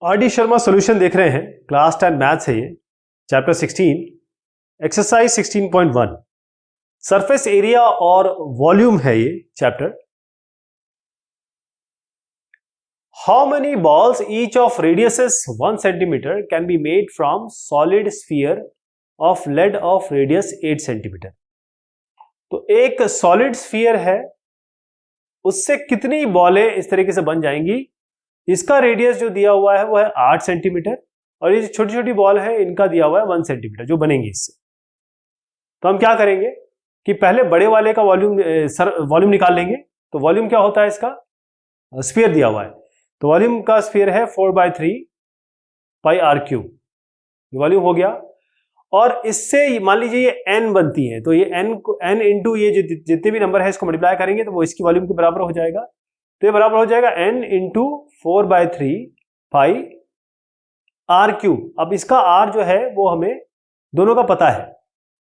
RD. Sharma solution देख रहे हैं। क्लास 10 मैथ्स है ये, चैप्टर 16 एक्सरसाइज 16.1 सरफेस एरिया और वॉल्यूम है ये chapter. How many balls each of radius 1 centimetre can be made from solid sphere of laid off radius 8 centimetre. तो एक सॉलिड स्फीयर है, उससे कितनी बॉलें इस तरीके से बन जाएंगी। इसका रेडियस जो दिया हुआ है वो है 8 सेंटीमीटर और ये जो छोटी छोटी बॉल है इनका दिया हुआ है 1 सेंटीमीटर जो बनेंगी इससे। तो हम क्या करेंगे कि पहले बड़े वाले का वॉल्यूम निकाल लेंगे। तो वॉल्यूम क्या होता है इसका, स्फीयर दिया हुआ है तो वॉल्यूम का स्फीयर है 4/3 पाई आर क्यूब, ये वॉल्यूम हो गया। और इससे मान लीजिए ये n बनती है तो ये n इंटू ये जितने भी नंबर है इसको मल्टीप्लाई करेंगे तो वो इसकी वॉल्यूम के बराबर हो जाएगा। तो ये बराबर हो जाएगा n into 4/3 pi are cube. अब इसका r जो है वो हमें दोनों का पता है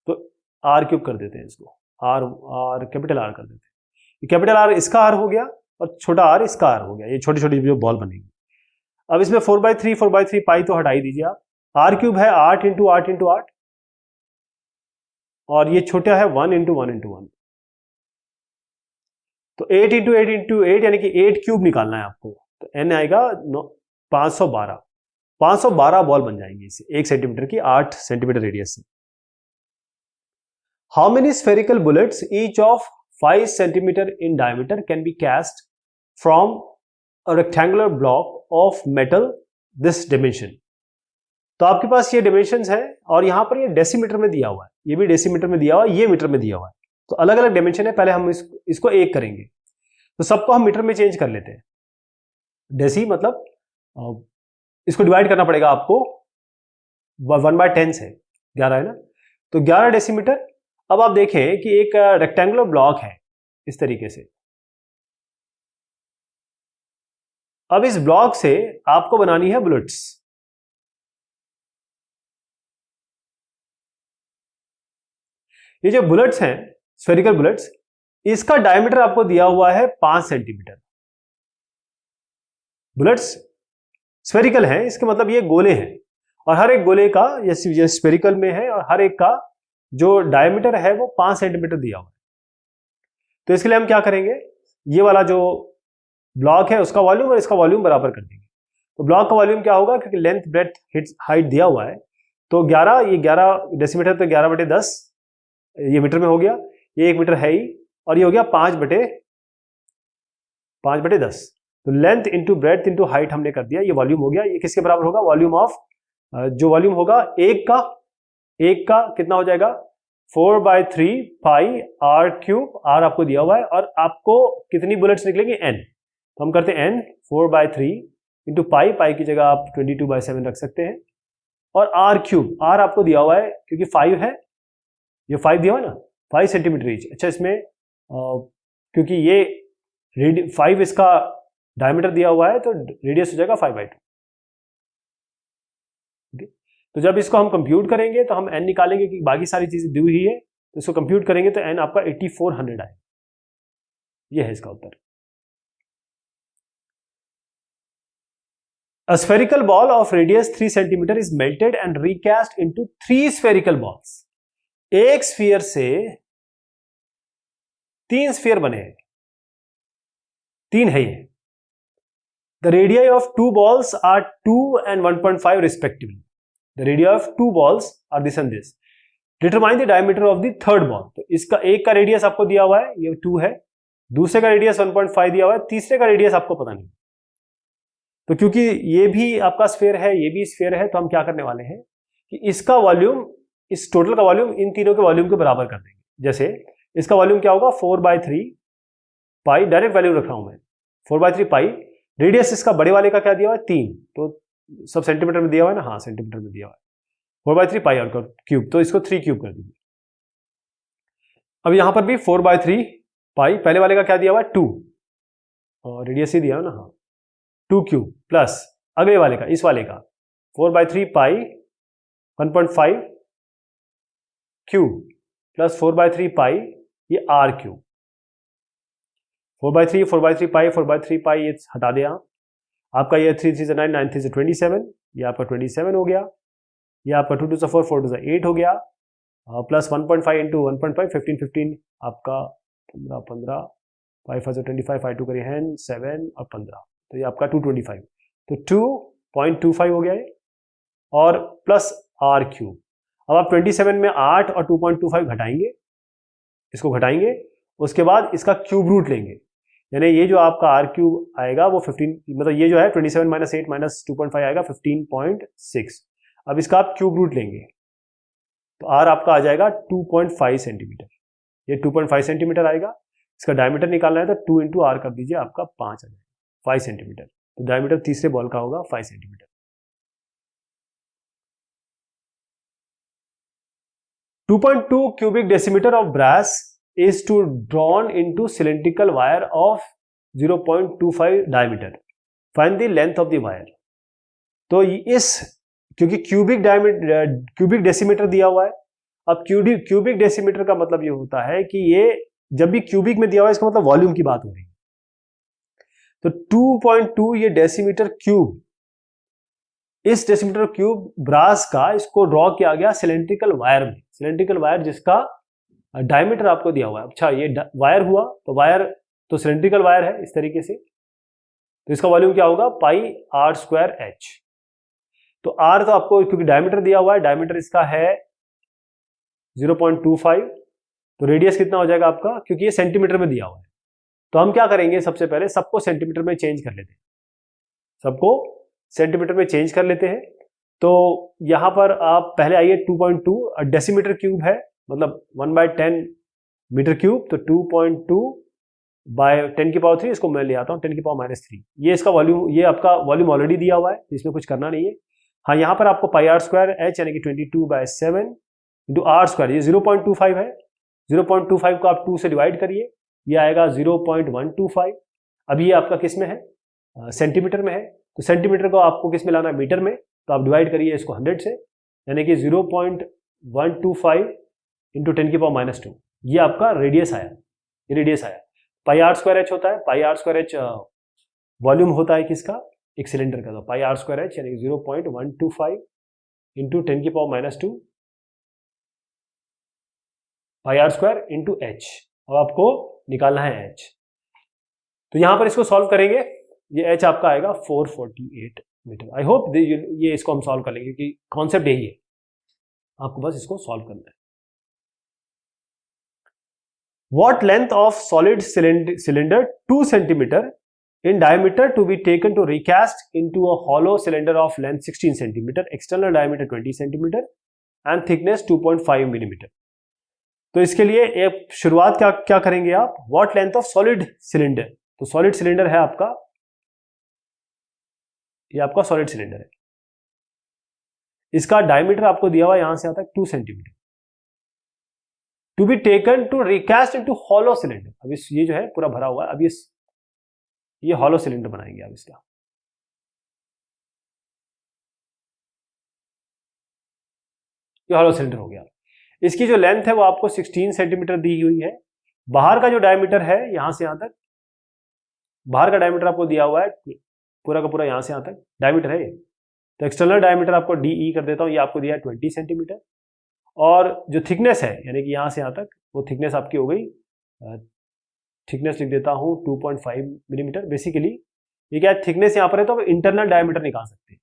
तो r क्यूब कर देते हैं इसको, r कैपिटल R कर देते हैं। कैपिटल R इसका r हो गया और छोटा r इसका r हो गया। ये छोटी छोटी जो बॉल बनेगी। अब इसमें 4/3 पाई तो हटा ही दीजिए आप। आर क्यूब है 8 इंटू 8 इंटू 8 और ये छोटा है 1 इंटू 1 इंटू 1। तो 8 इंटू 8 इंटू 8 यानी कि 8 क्यूब निकालना है आपको। तो n आएगा 512 बॉल बन जाएंगी इससे 1 सेंटीमीटर की 8 सेंटीमीटर रेडियस से। How many spherical bullets each of 5 centimetre in diameter can be cast from a rectangular block of metal this dimension. तो आपके पास ये डिमेंशंस है और यहां पर ये डेसीमीटर में दिया हुआ है, ये भी डेसीमीटर में दिया हुआ है, ये मीटर में दिया हुआ है। तो अलग अलग डिमेंशन है। पहले हम इसको एक करेंगे तो सबको हम मीटर में चेंज कर लेते हैं। डेसी मतलब इसको डिवाइड करना पड़ेगा आपको 1/10 से, 11 है ना, तो 11 डेसीमीटर। अब आप देखें कि एक रेक्टेंगुलर ब्लॉक है इस तरीके से। अब इस ब्लॉक से आपको बनानी है बुलेट्स। ये जो बुलेट्स हैं स्फेरिकल बुलेट्स, इसका डायमीटर आपको दिया हुआ है 5 सेंटीमीटर। बुलेट्स स्फेरिकल हैं, इसके मतलब ये गोले हैं और हर एक गोले का ये स्फेरिकल में है और हर एक का जो डायमीटर है वो 5 सेंटीमीटर दिया हुआ है। तो इसके लिए हम क्या करेंगे, ये वाला जो ब्लॉक है उसका वॉल्यूम और इसका वॉल्यूम बराबर कर देंगे। तो ब्लॉक का वॉल्यूम क्या होगा, क्योंकि लेंथ ब्रेड्थ हाइट दिया हुआ है तो 11, ये 11 डेसीमीटर तो 11/10 ये मीटर में हो गया, ये 1 मीटर है ही, और ये हो गया 5/10। तो length into breadth into height हमने कर दिया, ये वॉल्यूम हो गया। ये किसके बराबर होगा, वॉल्यूम ऑफ जो वॉल्यूम होगा एक का कितना हो जाएगा 4/3 पाई आर क्यूब। आर आपको दिया हुआ है और आपको कितनी बुलेट्स निकलेंगी n, तो हम करते हैं n 4/3 इंटू पाई की जगह आप 22/7 रख सकते हैं और आर क्यूब। आर आपको दिया हुआ है क्योंकि 5 है, ये 5 दिया हुआ है ना, 5 सेंटीमीटर ईच। अच्छा इसमें क्योंकि ये 5 इसका डायमीटर दिया हुआ है तो रेडियस हो जाएगा 5/2। तो जब इसको हम कंप्यूट करेंगे तो हम n निकालेंगे कि बाकी सारी चीजें दी हुई है तो इसको कंप्यूट करेंगे तो n आपका 8400 आए। ये है इसका उत्तर। A spherical ball of radius 3 cm is melted and recast into 3 spherical balls. एक स्फीयर से 3 स्फीयर बने हैं, 3 है ये। The radii of 2 balls are 2 and 1.5 respectively. The radii of 2 balls are this and this. Determine the diameter of the third ball. तो इसका एक का रेडियस आपको दिया हुआ है, ये 2 है, दूसरे का रेडियस 1.5 दिया हुआ है, तीसरे का रेडियस आपको पता नहीं। तो क्योंकि ये भी आपका स्फीयर है, ये भी स्फीयर है, तो हम क्या करने वाले हैं कि इसका वॉल्यूम, इस टोटल का वॉल्यूम इन तीनों के वॉल्यूम के बराबर कर देंगे। जैसे इसका वॉल्यूम क्या होगा 4/3 पाई, डायरेक्ट वैल्यू रख रहा हूं मैं 4/3 पाई। रेडियस इसका बड़े वाले का क्या दिया हुआ है 3, तो सब सेंटीमीटर में दिया हुआ है ना, हाँ सेंटीमीटर में दिया हुआ है 4/3 पाई और क्यूब, तो इसको 3 क्यूब कर दीजिए। अब यहां पर भी 4/3 पाई, पहले वाले का क्या दिया हुआ है 2 और रेडियस ही दिया है ना, हाँ 2 क्यूब प्लस अगले वाले का, इस वाले का 4/3 पाई 1.5 क्यूब प्लस 4/3 पाई ये आर क्यूब। 4/3 पाई 4/3 पाई ये हटा दिया। आपका ये 3 3 से 9, 9 3 से 27, ये आपका 27 हो गया, ये आपका 2 2 से 4, 4 2 से 8 हो गया, प्लस 1.5 इंटू 1.5, 15 15 आपका 15 15, 5 5 से 25, 5 2 करिए हैंड 7 और 15, तो ये आपका 225, तो 2.25 हो गया ये, और प्लस आर क्यूब। अब आप 27 में 8 और 2.25 घटाएंगे, इसको घटाएंगे, उसके बाद इसका क्यूब रूट लेंगे, यानी ये जो आपका आर क्यूब आएगा वो 15, मतलब ये जो है 27 माइनस 8 माइनस 2.5 आएगा 15.6। अब इसका आप क्यूब रूट लेंगे तो आर आपका आ जाएगा 2.5 सेंटीमीटर, ये 2.5 सेंटीमीटर आएगा। इसका डायमीटर निकालना है तो 2 इंटू आर कर दीजिए, आपका 5 आ जाएगा 5 सेंटीमीटर, तो डायमीटर तीसरे बॉल का होगा 5 centimetre. 2.2 cubic decimeter of brass is to drawn into cylindrical wire of 0.25 diameter. Find the length of the wire. तो इस, क्योंकि क्यूबिक डेसीमीटर दिया हुआ है, अब क्यूबिक डेसीमीटर का मतलब ये होता है कि ये जब भी क्यूबिक में दिया हुआ है इसका मतलब वॉल्यूम की बात हो रही है। तो 2.2 ये डेसीमीटर क्यूब, इस डेसीमीटर क्यूब ब्रास का इसको ड्रॉ किया गया सिलेंड्रिकल वायर में, सिलेंड्रिकल वायर जिसका डायमीटर आपको दिया हुआ है। अच्छा ये वायर हुआ, तो वायर तो सिलेंड्रिकल वायर है इस तरीके से, तो इसका वॉल्यूम क्या होगा पाई आर स्क्वायर एच। तो आर तो आपको क्योंकि डायमीटर दिया हुआ है, डायमीटर इसका है 0.25, तो रेडियस कितना हो जाएगा आपका, क्योंकि ये सेंटीमीटर में दिया हुआ है, तो हम क्या करेंगे सबसे पहले सबको सेंटीमीटर में चेंज कर लेते हैं, सबको सेंटीमीटर में चेंज कर लेते हैं। तो यहां पर आप पहले आइए 2.2 डेसीमीटर क्यूब है, मतलब 1/10 मीटर क्यूब, तो 2.2 बाय 10 की पावर 3, इसको मैं ले आता हूं 10 की पावर -3। ये इसका वॉल्यूम, ये आपका वॉल्यूम ऑलरेडी दिया हुआ है, इसमें कुछ करना नहीं है। हाँ यहाँ पर आपको पाई आर स्क्वायर एच यानी कि 22/7 इंटू आर स्क्वायर, ये 0.25 है, 0.25 को आप 2 से डिवाइड करिए, ये आएगा 0.125। अब ये आपका किस में है, सेंटीमीटर में है, तो सेंटीमीटर को आपको किस में लाना है, मीटर में, तो आप डिवाइड करिए इसको 100 से, यानी कि 0.125 इंटू 10 की पावर -2, ये आपका रेडियस आया, ये रेडियस आया। पाई आर स्क्वायर एच होता है, पाई आर स्क्वायर एच वॉल्यूम होता है किसका, एक सिलेंडर का, तो पाई आर स्क्वायर एच यानी 0.125 इंटू 10 की power -2 pi are square into h. अब आपको निकालना है एच, तो यहां पर इसको सॉल्व करेंगे, ये एच आपका आएगा 448 मीटर। आई होप ये इसको हम सॉल्व कर लेंगे क्योंकि कॉन्सेप्ट यही है, आपको बस इसको सॉल्व करना है। What length of solid cylinder 2 centimeter in diameter to be taken to recast into a hollow cylinder of length 16 centimeter, external diameter 20 centimeter and thickness 2.5 millimeter। तो इसके लिए एक शुरुआत क्या करेंगे आप, What length of solid cylinder, तो solid cylinder है आपका, ये आपका सॉलिड सिलेंडर है, इसका डायमीटर आपको दिया हुआ है यहां से आता है 2 centimetre, to be taken to recast into hollow cylinder. अब इस ये जो है पूरा भरा हुआ है, अब ये हॉलो सिलेंडर बनाएंगे आप इसका, ये हॉलो सिलेंडर हो गया। इसकी जो लेंथ है वो आपको 16 सेंटीमीटर दी हुई है, बाहर का जो डायमीटर है यहां से यहां तक, बाहर का डायमीटर आपको दिया हुआ है पूरा का पूरा, यहां से यहां तक डायमीटर है ये, तो एक्सटर्नल डायमीटर आपको DE कर देता हूं, ये आपको दिया है 20 सेंटीमीटर, और जो थिकनेस है यानी कि यहां से यहां तक वो थिकनेस आपकी हो गई, थिकनेस लिख देता हूं 2.5 मिलीमीटर। बेसिकली ये क्या है, थिकनेस यहां पर है तो इंटरनल डायमीटर निकाल सकते हैं,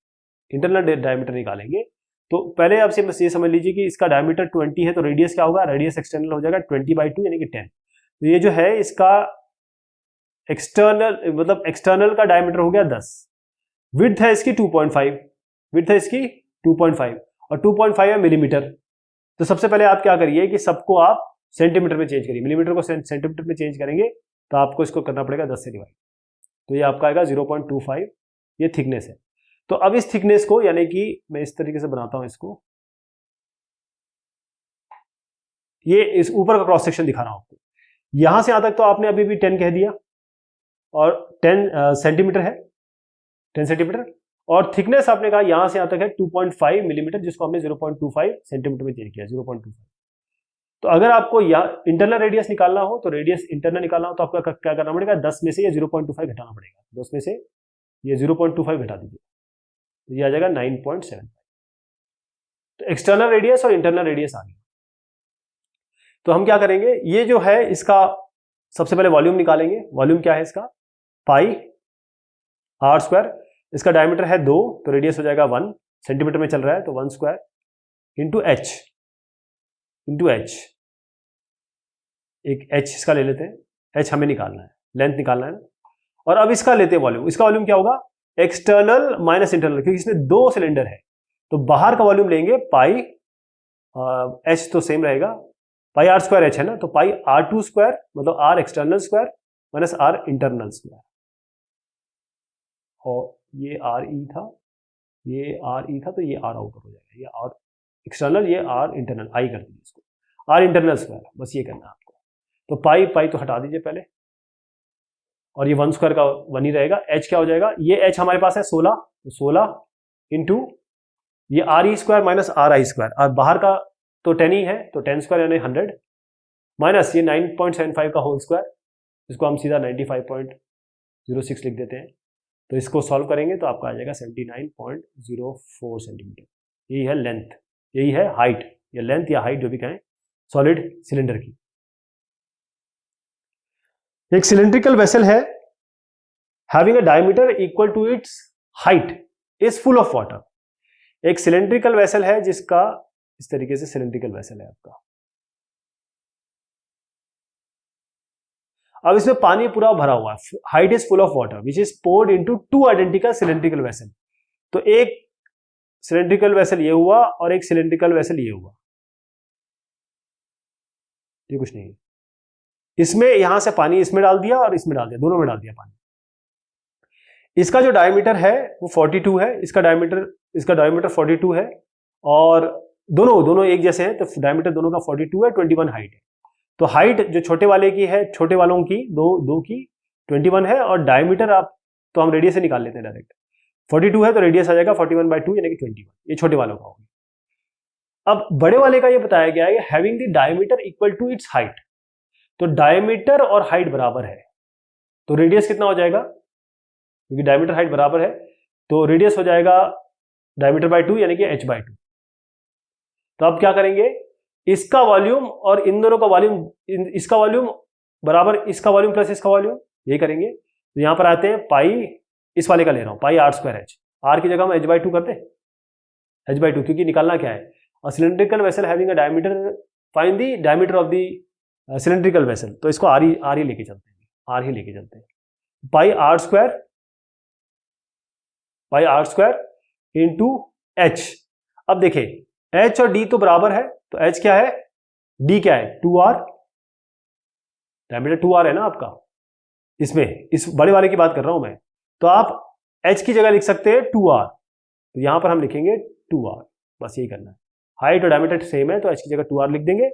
इंटरनल डायमीटर निकालेंगे। तो पहले आपसे बस ये समझ लीजिए कि इसका डायमीटर 20 है, तो रेडियस क्या होगा, रेडियस एक्सटर्नल हो जाएगा 20/2 यानी कि 10। तो ये जो है इसका एक्सटर्नल, मतलब एक्सटर्नल का डायमीटर हो गया 10, विड्थ है इसकी 2.5, विड्थ है इसकी 2.5 और 2.5 है मिलीमीटर। तो सबसे पहले आप क्या करिए कि सबको आप सेंटीमीटर में चेंज करिए, मिलीमीटर को सेंटीमीटर में चेंज करेंगे तो आपको इसको करना पड़ेगा 10 से डिवाइड, तो ये आपका आएगा 0.25, ये थिकनेस है। तो अब इस थिकनेस को, यानी कि मैं इस तरीके से बनाता हूं इसको, ये इस ऊपर का क्रॉस सेक्शन दिखा रहा हूं आपको, यहां से यहां तक तो आपने अभी भी 10 कह दिया, और 10 सेंटीमीटर है, 10 सेंटीमीटर, और थिकनेस आपने कहा यहां से यहां तक है 2.5 मिलीमीटर, जिसको हमने 0.25 सेंटीमीटर में चेंज किया, 0.25। तो अगर आपको इंटरनल रेडियस निकालना हो, तो रेडियस इंटरनल निकालना हो तो आपको क्या करना पड़ेगा, 10 में से ये 0.25 घटाना पड़ेगा, 10 में से ये 0.25 घटा दीजिए, तो ये आ जाएगा 9.75। तो एक्सटर्नल रेडियस और इंटरनल रेडियस आ गया। तो हम क्या करेंगे, ये जो है इसका सबसे पहले वॉल्यूम निकालेंगे। वॉल्यूम क्या है इसका, पाई आर स्क्वायर, इसका डायमीटर है 2, तो रेडियस हो जाएगा 1 सेंटीमीटर में चल रहा है, तो 1 स्क्वायर इंटू एच, एक एच इसका ले लेते हैं, एच हमें निकालना है, लेंथ निकालना है ना। और अब इसका लेते हैं वॉल्यूम, इसका वॉल्यूम क्या होगा, एक्सटर्नल माइनस इंटरनल, क्योंकि इसमें 2 सिलेंडर है, तो बाहर का वॉल्यूम लेंगे पाई, एच तो सेम रहेगा, पाई आर स्क्वायर एच है ना, तो पाई आर टू स्क्वायर मतलब r external square minus r internal square, और ये आर ई था, ये आर ई था, तो ये आर आउटर हो जाएगा, ये आर एक्सटर्नल, ये आर इंटरनल, आई कर दीजिए इसको, आर इंटरनल स्क्वायर, बस ये करना है आपको। तो पाई पाई तो हटा दीजिए पहले, और ये 1 स्क्वायर का 1 ही रहेगा। एच क्या हो जाएगा, ये एच हमारे पास है 16, तो 16 इंटू ये R E square minus are I square, और बाहर का तो 10 ही है, तो 10 स्क्वायर यानी 100 माइनस ये 9.75 का होल स्क्वायर, इसको हम सीधा 95.06 लिख देते हैं। तो इसको सॉल्व करेंगे तो आपका आ जाएगा 79.04 सेंटीमीटर। यही है लेंथ, यही है हाइट, या लेंथ या हाइट जो भी कहें सॉलिड सिलेंडर की। एक सिलेंड्रिकल वेसल है having a diameter equal to its height is full of water. एक सिलेंड्रिकल वेसल है जिसका इस तरीके से सिलेंड्रिकल वेसल है आपका, अब इसमें पानी पूरा भरा हुआ है, height is full of water which is poured into 2 identical cylindrical vessel. तो एक सिलेंड्रिकल वेसल ये हुआ और एक सिलेंड्रिकल वेसल ये हुआ, ये कुछ नहीं है, इसमें यहां से पानी इसमें डाल दिया और इसमें डाल दिया, दोनों में डाल दिया पानी। इसका जो डायमीटर है वो 42 है, इसका डायमीटर 42 है, और दोनों एक जैसे हैं, तो डायमीटर दोनों का 42 है, 21 हाइट है। तो हाइट जो छोटे वाले की है, छोटे वालों की दो की 21 है, और डायमीटर आप तो हम रेडियस से निकाल लेते हैं डायरेक्ट, 42 है तो रेडियस आ जाएगा 41/2 यानी कि 21, ये छोटे वालों का होगा। अब बड़े वाले का ये बताया गया है having the diameter equal to its height, तो डायमीटर और हाइट बराबर है, तो रेडियस कितना हो जाएगा, क्योंकि डायमीटर हाइट बराबर है तो रेडियस हो जाएगा डायमीटर बाय 2 यानी कि h/2। तो अब क्या करेंगे, इसका वॉल्यूम और इन दोनों का वॉल्यूम, इसका वॉल्यूम बराबर इसका वॉल्यूम प्लस इसका वॉल्यूम, ये करेंगे। तो यहां पर आते हैं, पाई इस वाले का ले रहा हूं, pi are square H, are की जगह हम h/2 करते हैं, h/2, क्योंकि निकालना क्या है, cylindrical vessel having a diameter, find the diameter of the cylindrical vessel, तो इसको आर ही लेके चलते हैं, आर ही लेके चलते हैं। Pi are square into h. अब देखिए एच और डी तो बराबर है, तो एच क्या है, डी क्या है, 2r, डायमीटर 2r है ना आपका, इसमें इस बड़े वाले की बात कर रहा हूं मैं, तो आप h की जगह लिख सकते हैं 2r, तो यहां पर हम लिखेंगे 2r, बस यही करना है। हाइट और डायमीटर सेम है तो h की जगह 2r लिख देंगे,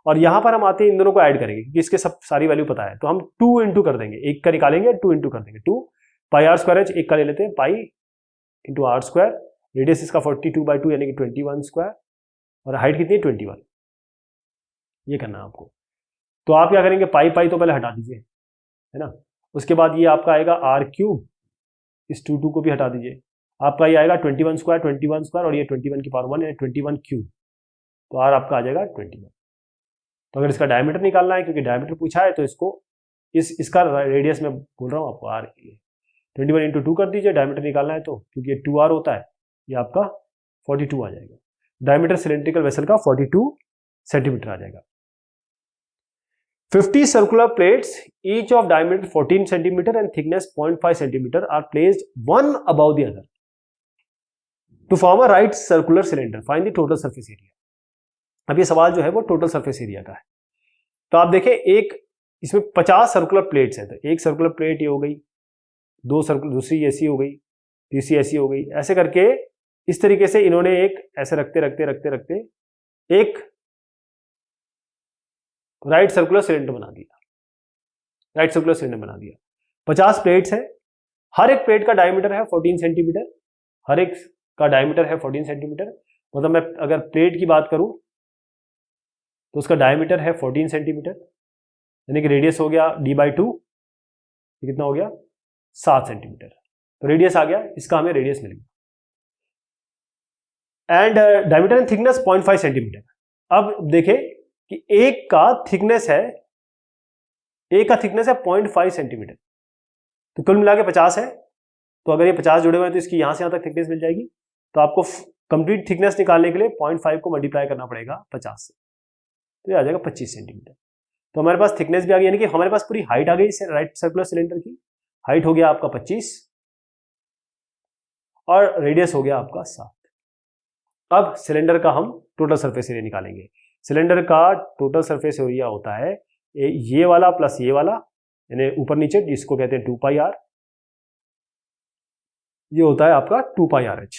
और यहां पर हम आते हैं इन दोनों को ऐड करेंगे, क्योंकि इसके सब सारी वैल्यू पता है, तो हम 2 इंटू कर देंगे, एक का निकालेंगे 2 इंटू कर देंगे, 2 पाई आर स्क्वायर एच, एक का ले लेते हैं, pi into are square, radius इसका 42/2 यानी कि 21 स्क्वायर, और हाइट कितनी है 21, ये करना है आपको। तो आप क्या करेंगे, पाई पाई तो पहले हटा दीजिए, है ना, उसके बाद ये आपका आएगा r3, इस 2 को भी हटा दीजिए, आपका ये आएगा 21 स्क्वायर, और ये 21 की पावर 1 यानी 21 क्यूब, तो r आपका आ जाएगा 21। तो अगर इसका डायमीटर निकालना है, क्योंकि डायमीटर पूछा है, तो इसको इसका रेडियस में बोल रहा हूँ आपको, r 21 इंटू 2 कर दीजिए, डायमीटर निकालना है तो, क्योंकि ये 2r होता है, ये आपका 42 आ जाएगा, डायमीटर सिलेंड्रिकल वेसल का 42 सेंटीमीटर आ जाएगा। 50 circular plates, each of diameter 14 centimeter and thickness 0.5 centimeter, are placed one above the other to form a right circular cylinder. Find the total surface area. अब ये सवाल जो है वो टोटल सरफेस एरिया का है। तो आप देखें, एक इसमें 50 सर्कुलर प्लेट्स है, तो एक सर्कुलर प्लेट ये हो गई, दूसरी ऐसी हो गई, तीसरी ऐसी हो गई, ऐसे करके इस तरीके से इन्होंने एक ऐसे रखते एक राइट सर्कुलर सिलेंडर बना दिया। 50 प्लेट्स है, हर एक प्लेट का डायमीटर है 14 सेंटीमीटर, मतलब मैं अगर प्लेट की बात करूं तो उसका डायमीटर है 14 सेंटीमीटर, यानी कि रेडियस हो गया d/2, कितना हो गया 7 सेंटीमीटर, तो रेडियस आ गया, इसका हमें रेडियस मिल गया। And diameter and thickness 0.5 centimetre. अब देखें कि एक का थिकनेस है 0.5 सेंटीमीटर, तो कुल मिला के 50 है। तो अगर ये 50 जुड़े हुए हैं तो इसकी यहां से यहां तक थिकनेस मिल जाएगी। तो आपको कंप्लीट थिकनेस निकालने के लिए 0.5 को मल्टीप्लाई करना पड़ेगा 50 से, तो ये आ जाएगा 25 सेंटीमीटर। तो हमारे पास थिकनेस भी आ गई, यानी कि हमारे पास पूरी हाइट आ गई इस राइट सर्कुलर सिलेंडर की। हाइट हो गया आपका 25 और रेडियस हो गया आपका 7। अब सिलेंडर का हम टोटल सरफेस एरिया निकालेंगे। सिलेंडर का टोटल सरफेस एरिया होता है ये वाला प्लस ये वाला, यानी ऊपर नीचे, जिसको कहते हैं 2πr। ये होता है आपका 2πrh,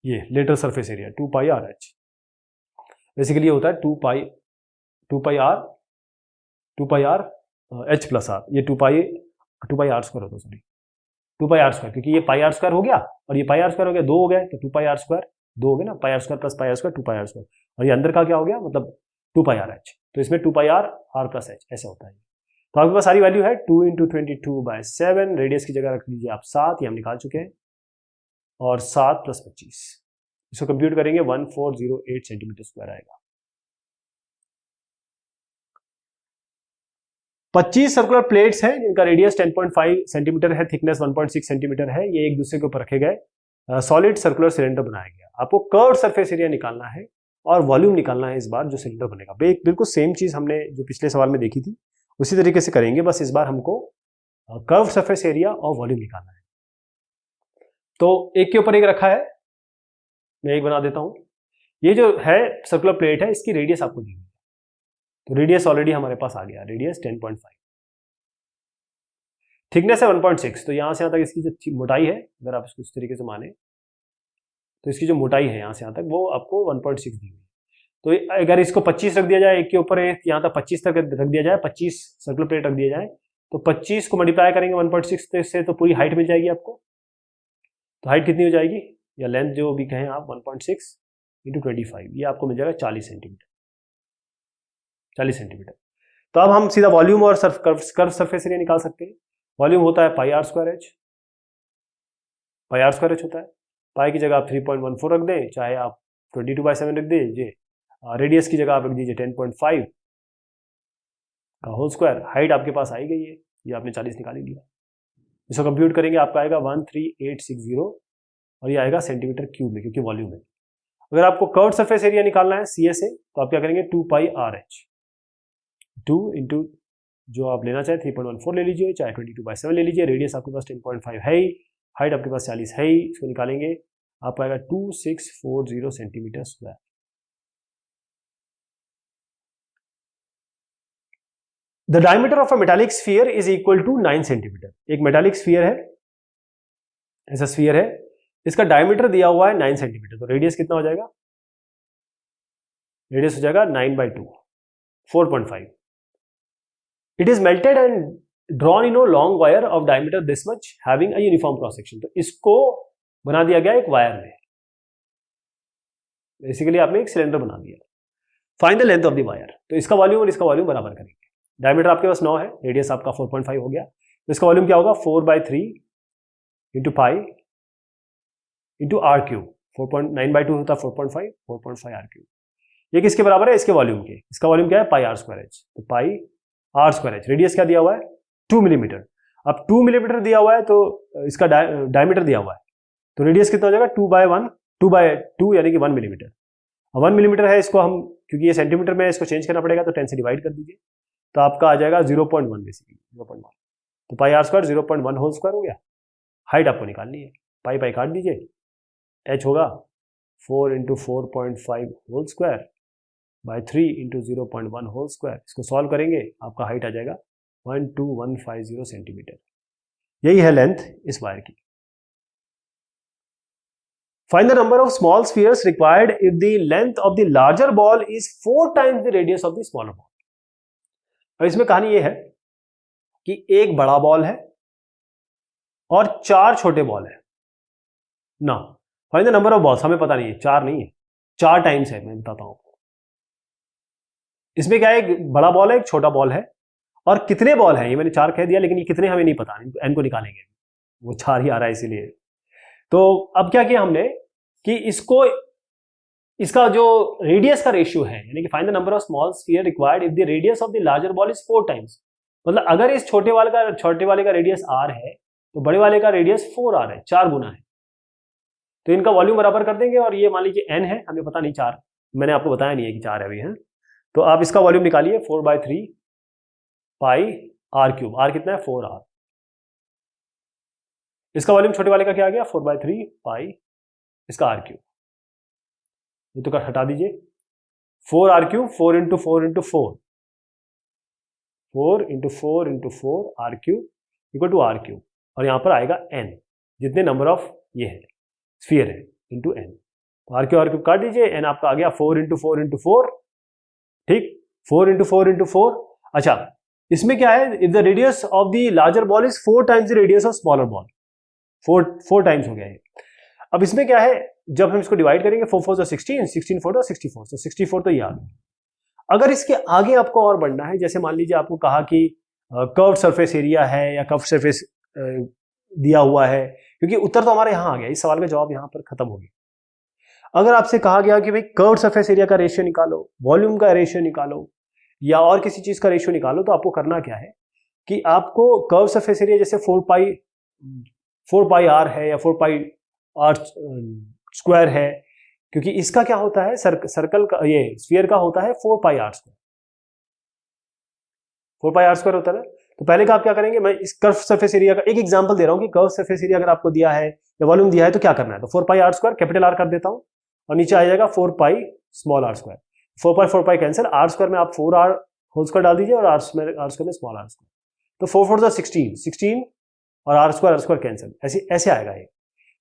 ये lateral surface area 2πrh। Basically ये होता है 2πr h प्लस r, ये 2πr स्क्वायर होता है, सॉरी 2πr स्क्वायर, क्योंकि ये πr स्क्वायर हो गया और ये πr स्क्वायर हो गया, 2 हो गए, तो 2πr स्क्वायर 2 हो गए ना, πr square plus πr square 2πr square, और ये अंदर का क्या हो गया, मतलब 2πrh, तो इसमें 2πr r प्लस h ऐसा होता है। तो आपके पास सारी वैल्यू है 2 × 22/7, रेडियस की जगह रख लीजिए आप 7, ये हम निकाल चुके हैं, और 7 + 25, इसको कंप्यूट करेंगे 1408 सेंटीमीटर स्क्वायर आएगा। 25 सर्कुलर प्लेट्स हैं जिनका रेडियस 10.5 सेंटीमीटर है, थिकनेस 1.6 सेंटीमीटर है। ये एक दूसरे के ऊपर रखे गए सॉलिड सर्कुलर सिलेंडर बनाया गया। आपको कर्व सरफेस एरिया निकालना है और वॉल्यूम निकालना है इस बार जो सिलेंडर बनेगा। बिल्कुल सेम चीज हमने जो पिछले सवाल में देखी थी उसी तरीके से करेंगे, बस इस बार हमको कर्व सरफेस एरिया और वॉल्यूम निकालना है। तो एक के ऊपर एक रखा है, मैं एक बना देता हूं। ये जो है सर्कुलर प्लेट है, इसकी रेडियस आपको दी हुई है, तो रेडियस ऑलरेडी हमारे पास आ गया, रेडियस 10.5, थिकनेस है 1.6, तो यहां से यहां तक इसकी जो मोटाई है, अगर आप इसको इस तरीके से माने तो इसकी जो मोटाई है यहां से यहां तक वो आपको 1.6 दी हुई है। तो अगर इसको 25 रख दिया जाए, एक के ऊपर एक, यहां तक 25 तक रख दिया जाए, 25 सर्कुलर प्लेट रख दिया जाए, तो 25 को मल्टीप्लाई करेंगे 1.6 से, तो पूरी हाइट मिल जाएगी आपको। तो हाइट कितनी हो जाएगी, या लेंथ जो भी कहें आप, 1.6 × 25, ये आपको मिल जाएगा 40 सेंटीमीटर। 40 सेंटीमीटर। तो अब हम सीधा वॉल्यूम और कर्व सरफेस एरिया निकाल सकते हैं। वॉल्यूम होता है πr square h, πr square h होता है। पाई की जगह आप 3.14 रख दें, चाहे आप 22/7 रख दीजिए, रेडियस की जगह आप रख दीजिए 10.5 का होल स्क्वायर। हाइट आपके पास आई गई है, ये आपने 40 निकाल ही लिया। इसको कंप्यूट करेंगे, आपका आएगा 13860, और ये आएगा सेंटीमीटर क्यूब में, क्योंकि वॉल्यूम है। अगर आपको कर्व सरफेस एरिया निकालना है सी से, तो आप क्या करेंगे, 2πrh, 2 × जो आप लेना चाहे 3.14 ले लीजिए, चाहे 22/7 ले लीजिए। रेडियस आपके पास 10.5 है ही, हाइट आपके पास 40 है ही, इसको निकालेंगे, आप आएगा 2640 centimetre square. The diameter of a metallic sphere is equal to 9 centimetre. एक मेटालिक स्फीयर है, ऐसा स्फीयर है, इसका डायमीटर दिया हुआ है 9 सेंटीमीटर, तो रेडियस कितना हो जाएगा, रेडियस हो जाएगा 9/2, 4.5। It is melted and drawn in a long wire of diameter this much having a uniform cross section. तो इसको बना दिया गया एक वायर में, बेसिकली आपने एक सिलेंडर बना दिया। Find the length of the wire, तो इसका वॉल्यूम और इसका वॉल्यूम बराबर करेंगे। डायमीटर आपके पास 9 है, रेडियस आपका 4.5 हो गया, तो इसका वॉल्यूम क्या होगा, 4/3 × पाई × r³। 9/2 होता है 4.5, 4.5 r³। ये किसके बराबर है, इसके वॉल्यूम के। इसका वॉल्यूम क्या है, πr स्क्वायर h, तो πr स्क्वायर h। रेडियस क्या दिया हुआ है, 2 मिलीमीटर। अब 2 मिलीमीटर दिया हुआ है, तो इसका डायमीटर दिया हुआ है, तो रेडियस कितना हो जाएगा, 2/2 यानी कि 1 मिलीमीटर। 1 मिलीमीटर है, इसको हम, क्योंकि ये सेंटीमीटर में इसको चेंज करना पड़ेगा, तो 10 से डिवाइड कर दीजिए, तो आपका आ जाएगा 0.1, बेसिकली 0.1। तो πr स्क्वायर 0.1 होल स्क्वायर हो गया। हाइट आपको निकालनी है, पाई काट दीजिए, h होगा 4 × 4.5 whole square by 3 × 0.1 whole square. इसको सॉल्व करेंगे, आपका हाइट आ जाएगा 12150 सेंटीमीटर। यही है लेंथ इस वायर की। Find the number of small spheres required if the length of the larger ball is 4 times the radius of the smaller ball. अब इसमें कहानी ये है कि एक बड़ा बॉल है और 4 छोटे बॉल है ना। Find the number of balls, हमें पता नहीं है, 4 नहीं है, 4 टाइम्स है, मैं बताता हूं। इसमें क्या है, एक बड़ा बॉल है, एक छोटा बॉल है, और कितने बॉल हैं, ये मैंने 4 कह दिया, लेकिन ये कितने हमें नहीं पता, n को निकालेंगे, वो 4 ही आ रहा है इसीलिए तो अब क्या किया हमने कि इसका जो रेडियस का रेशियो है, यानी कि find the number of small sphere required if the radius of the larger ball is 4 times. मतलब अगर इस छोटे वाले का रेडियस r है तो बड़े वाले का रेडियस 4r है, 4 गुना है। तो इनका वॉल्यूम बराबर कर देंगे और ये मान लीजिए n है, हमें पता नहीं 4, मैंने आपको बताया नहीं है कि 4 है अभी है। तो आप इसका वॉल्यूम निकालिए 4/3 पाई r³। r कितना है 4r। इसका वॉल्यूम छोटे वाले का क्या आ गया 4/3 पाई इसका r³। ये तो हटा दीजिए 4r³, 4 into 4 into 4, 4 into 4 into 4 r³ equal to r³। और यहां पर आएगा n, जितने नंबर ऑफ ये है स्फीयर है इंटू n। तो r³ काट दीजिए, n आपका आ गया 4 इंटू 4 इंटू 4, ठीक, 4 इंटू 4 इंटू 4। अच्छा, इसमें क्या है, if the radius of the larger ball is 4 times the radius of smaller ball, 4 times हो गया है। अब इसमें क्या है, जब हम इसको डिवाइड करेंगे 4 4 16, 16 4 64, तो 64 तो ये आ गया। अगर इसके आगे आपको और बढ़ना है, जैसे मान लीजिए आपको कहा कि कर्व सरफेस एरिया है या कर्व सरफेस दिया हुआ है, क्योंकि उत्तर तो हमारे यहाँ आ गया, इस सवाल का जवाब यहाँ पर खत्म हो गया। अगर आपसे कहा गया कि भाई कर्व सरफेस एरिया का रेशियो निकालो, वॉल्यूम का रेशियो निकालो या और किसी चीज का रेशियो निकालो, तो आपको करना क्या है कि आपको कर्व सरफेस एरिया जैसे 4 पाई r है या 4 पाई r स्क्वायर है, क्योंकि इसका क्या होता है सर्कल का, ये स्फीयर का होता है 4 पाई r स्क्वायर, 4 पाई r स्क्वायर होता है। तो पहले का आप क्या करेंगे, मैं इस कर्व सरफेस एरिया का एक एग्जांपल दे रहा हूं कि कर्व सरफेस एरिया अगर आपको दिया है या वॉल्यूम दिया है तो क्या करना है। तो 4 पाई r स्क्वायर कैपिटल R कर देता हूं और नीचे आ जाएगा 4 pi small r square. 4 pi cancel, r square में आप 4r होल स्क्वायर डाल दीजिए और r स्क्वायर में स्मॉल r स्क्वायर। तो 4 4 16 और r स्क्वायर कैंसिल, ऐसे आएगा ये।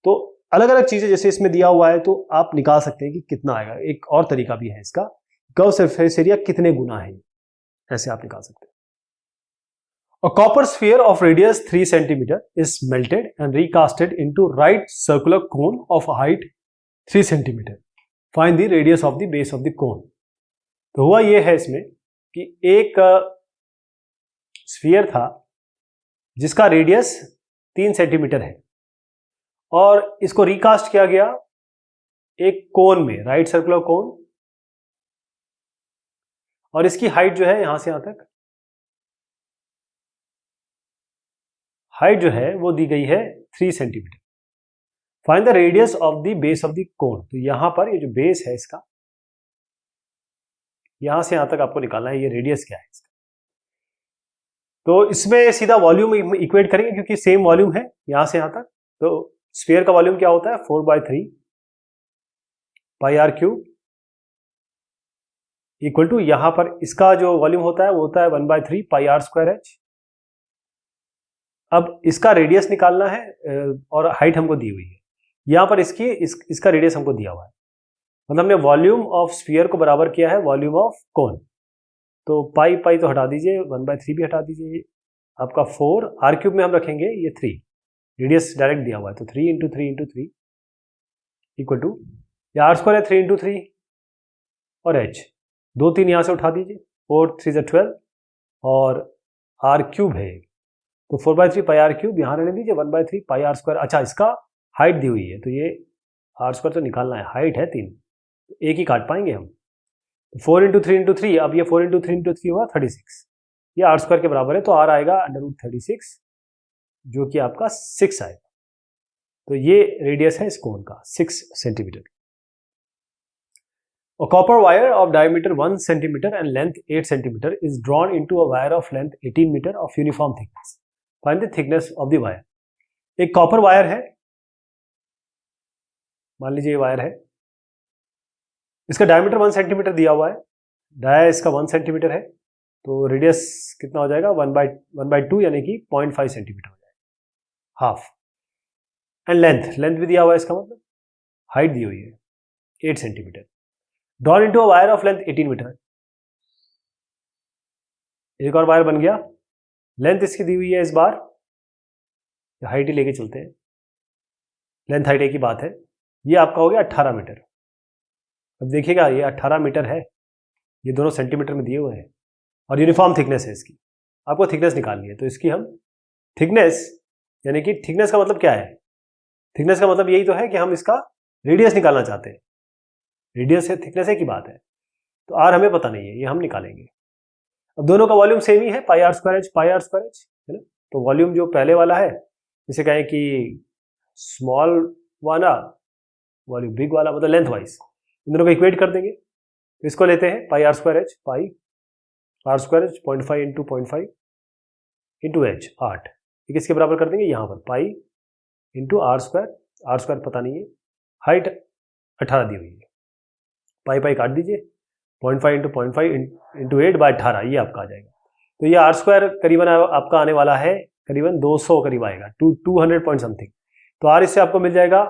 तो अलग अलग चीजें जैसे इसमें दिया हुआ है तो आप निकाल सकते हैं कि कितना आएगा। एक और तरीका भी है इसका, कर्व सरफेस एरिया कितने गुना है, ऐसे आप निकाल सकते हैं। A copper sphere of radius 3 cm is melted and recasted into right circular cone of height 3 cm. Find the radius of the base of the cone. तो हुआ ये है इसमें कि एक स्फीयर था जिसका रेडियस 3 सेंटीमीटर है और इसको रिकास्ट किया गया एक कोन में, राइट सर्कुलर कोन, और इसकी हाइट जो है यहां से यहां तक हाइट जो है वो दी गई है 3 centimetre. Find the radius of the base of the cone. तो यहां पर ये जो बेस है इसका, यहां से यहां तक आपको निकालना है ये रेडियस क्या है इसका। तो इसमें सीधा वॉल्यूम इक्वेट करेंगे क्योंकि सेम वॉल्यूम है यहां से यहां तक। तो स्फीयर का वॉल्यूम क्या होता है 4/3 पाई r³ इक्वल टू, यहां पर इसका जो वॉल्यूम होता है वो होता है 1/3 पाई r²h। अब इसका रेडियस निकालना है और हाइट हमको दी हुई है, यहां पर इसका रेडियस हमको दिया हुआ है, मतलब हमने वॉल्यूम ऑफ स्फीयर को बराबर किया है वॉल्यूम ऑफ कोन। तो पाई तो हटा दीजिए, 1/3 भी हटा दीजिए, आपका 4 r³ में हम रखेंगे ये 3, रेडियस डायरेक्ट दिया हुआ है तो 3 इंटू 3 इंटू 3 इक्वल टू, या r² है 3 इंटू 3 और h 2 3 यहां से उठा दीजिए, 4 3 = 12 और r³ है तो 4/3 पाई r³ यहां रहने दीजिए, 1/3 पाई r²। अच्छा, इसका हाइट दी हुई है तो ये r² तो निकालना है, हाइट है 3, तो एक ही काट पाएंगे हम। 4 इंटू 3 इंटू 3, अब ये 4 इंटू 3 इंटू 3 हुआ 36, ये r² के बराबर है तो r आएगा √36 जो कि आपका 6 आएगा। तो ये रेडियस है इस कोन का 6 centimetre. A copper wire of diameter 1 centimeter and length 8 centimeter is drawn into a wire of length 18 meter of uniform thickness. Find the thickness of the wire. एक कॉपर वायर है, मान लीजिए ये वायर है, इसका डायमीटर 1 सेंटीमीटर दिया हुआ है, डाया इसका 1 सेंटीमीटर है, तो रेडियस कितना हो जाएगा 1/2 यानी कि 0.5 सेंटीमीटर हो जाएगा, हाफ। एंड लेंथ भी दिया हुआ है, इसका मतलब हाइट दी हुई है 8 centimetre. Drawn into a wire of length 18 metre. एक और वायर बन गया, लेंथ इसकी दी हुई है, इस बार हाइट ही लेके चलते हैं, लेंथ हाइट एक ही बात है, ये आपका हो गया 18 मीटर। अब देखिएगा ये 18 मीटर है, ये दोनों सेंटीमीटर में दिए हुए हैं और यूनिफॉर्म थिकनेस है इसकी, आपको थिकनेस निकालनी है। तो इसकी हम थिकनेस, यानी कि थिकनेस का मतलब क्या है, थिकनेस का मतलब यही तो है कि हम इसका रेडियस निकालना चाहते हैं, रेडियस है थिकनेस है की बात है। तो आर हमें पता नहीं है, ये हम निकालेंगे। अब दोनों का वॉल्यूम सेम ही है, पाई आर स्क्वायर एच, है ना। तो वॉल्यूम जो पहले वाला है, जिसे कहें कि स्मॉल वाला वॉल्यूम बिग वाला, मतलब लेंथ वाइज, इन दोनों को इक्वेट कर देंगे। तो इसको लेते हैं pi are square H, pi are square H 0.5 into 0.5 into H 8, ये किसके बराबर कर देंगे यहाँ पर, पाई इंटू आर स्क्वायर पता नहीं है, हाइट 18 दी हुई है, पाई पाई काट दीजिए, 0.5 इंटू 0.5 इंटू 8 बाय 18, ये आपका आ जाएगा। तो ये आर स्क्वायर करीबन आपका आने वाला है, करीबन 200 करीब आएगा, 200 पॉइंट समथिंग। तो आर इससे आपको मिल जाएगा।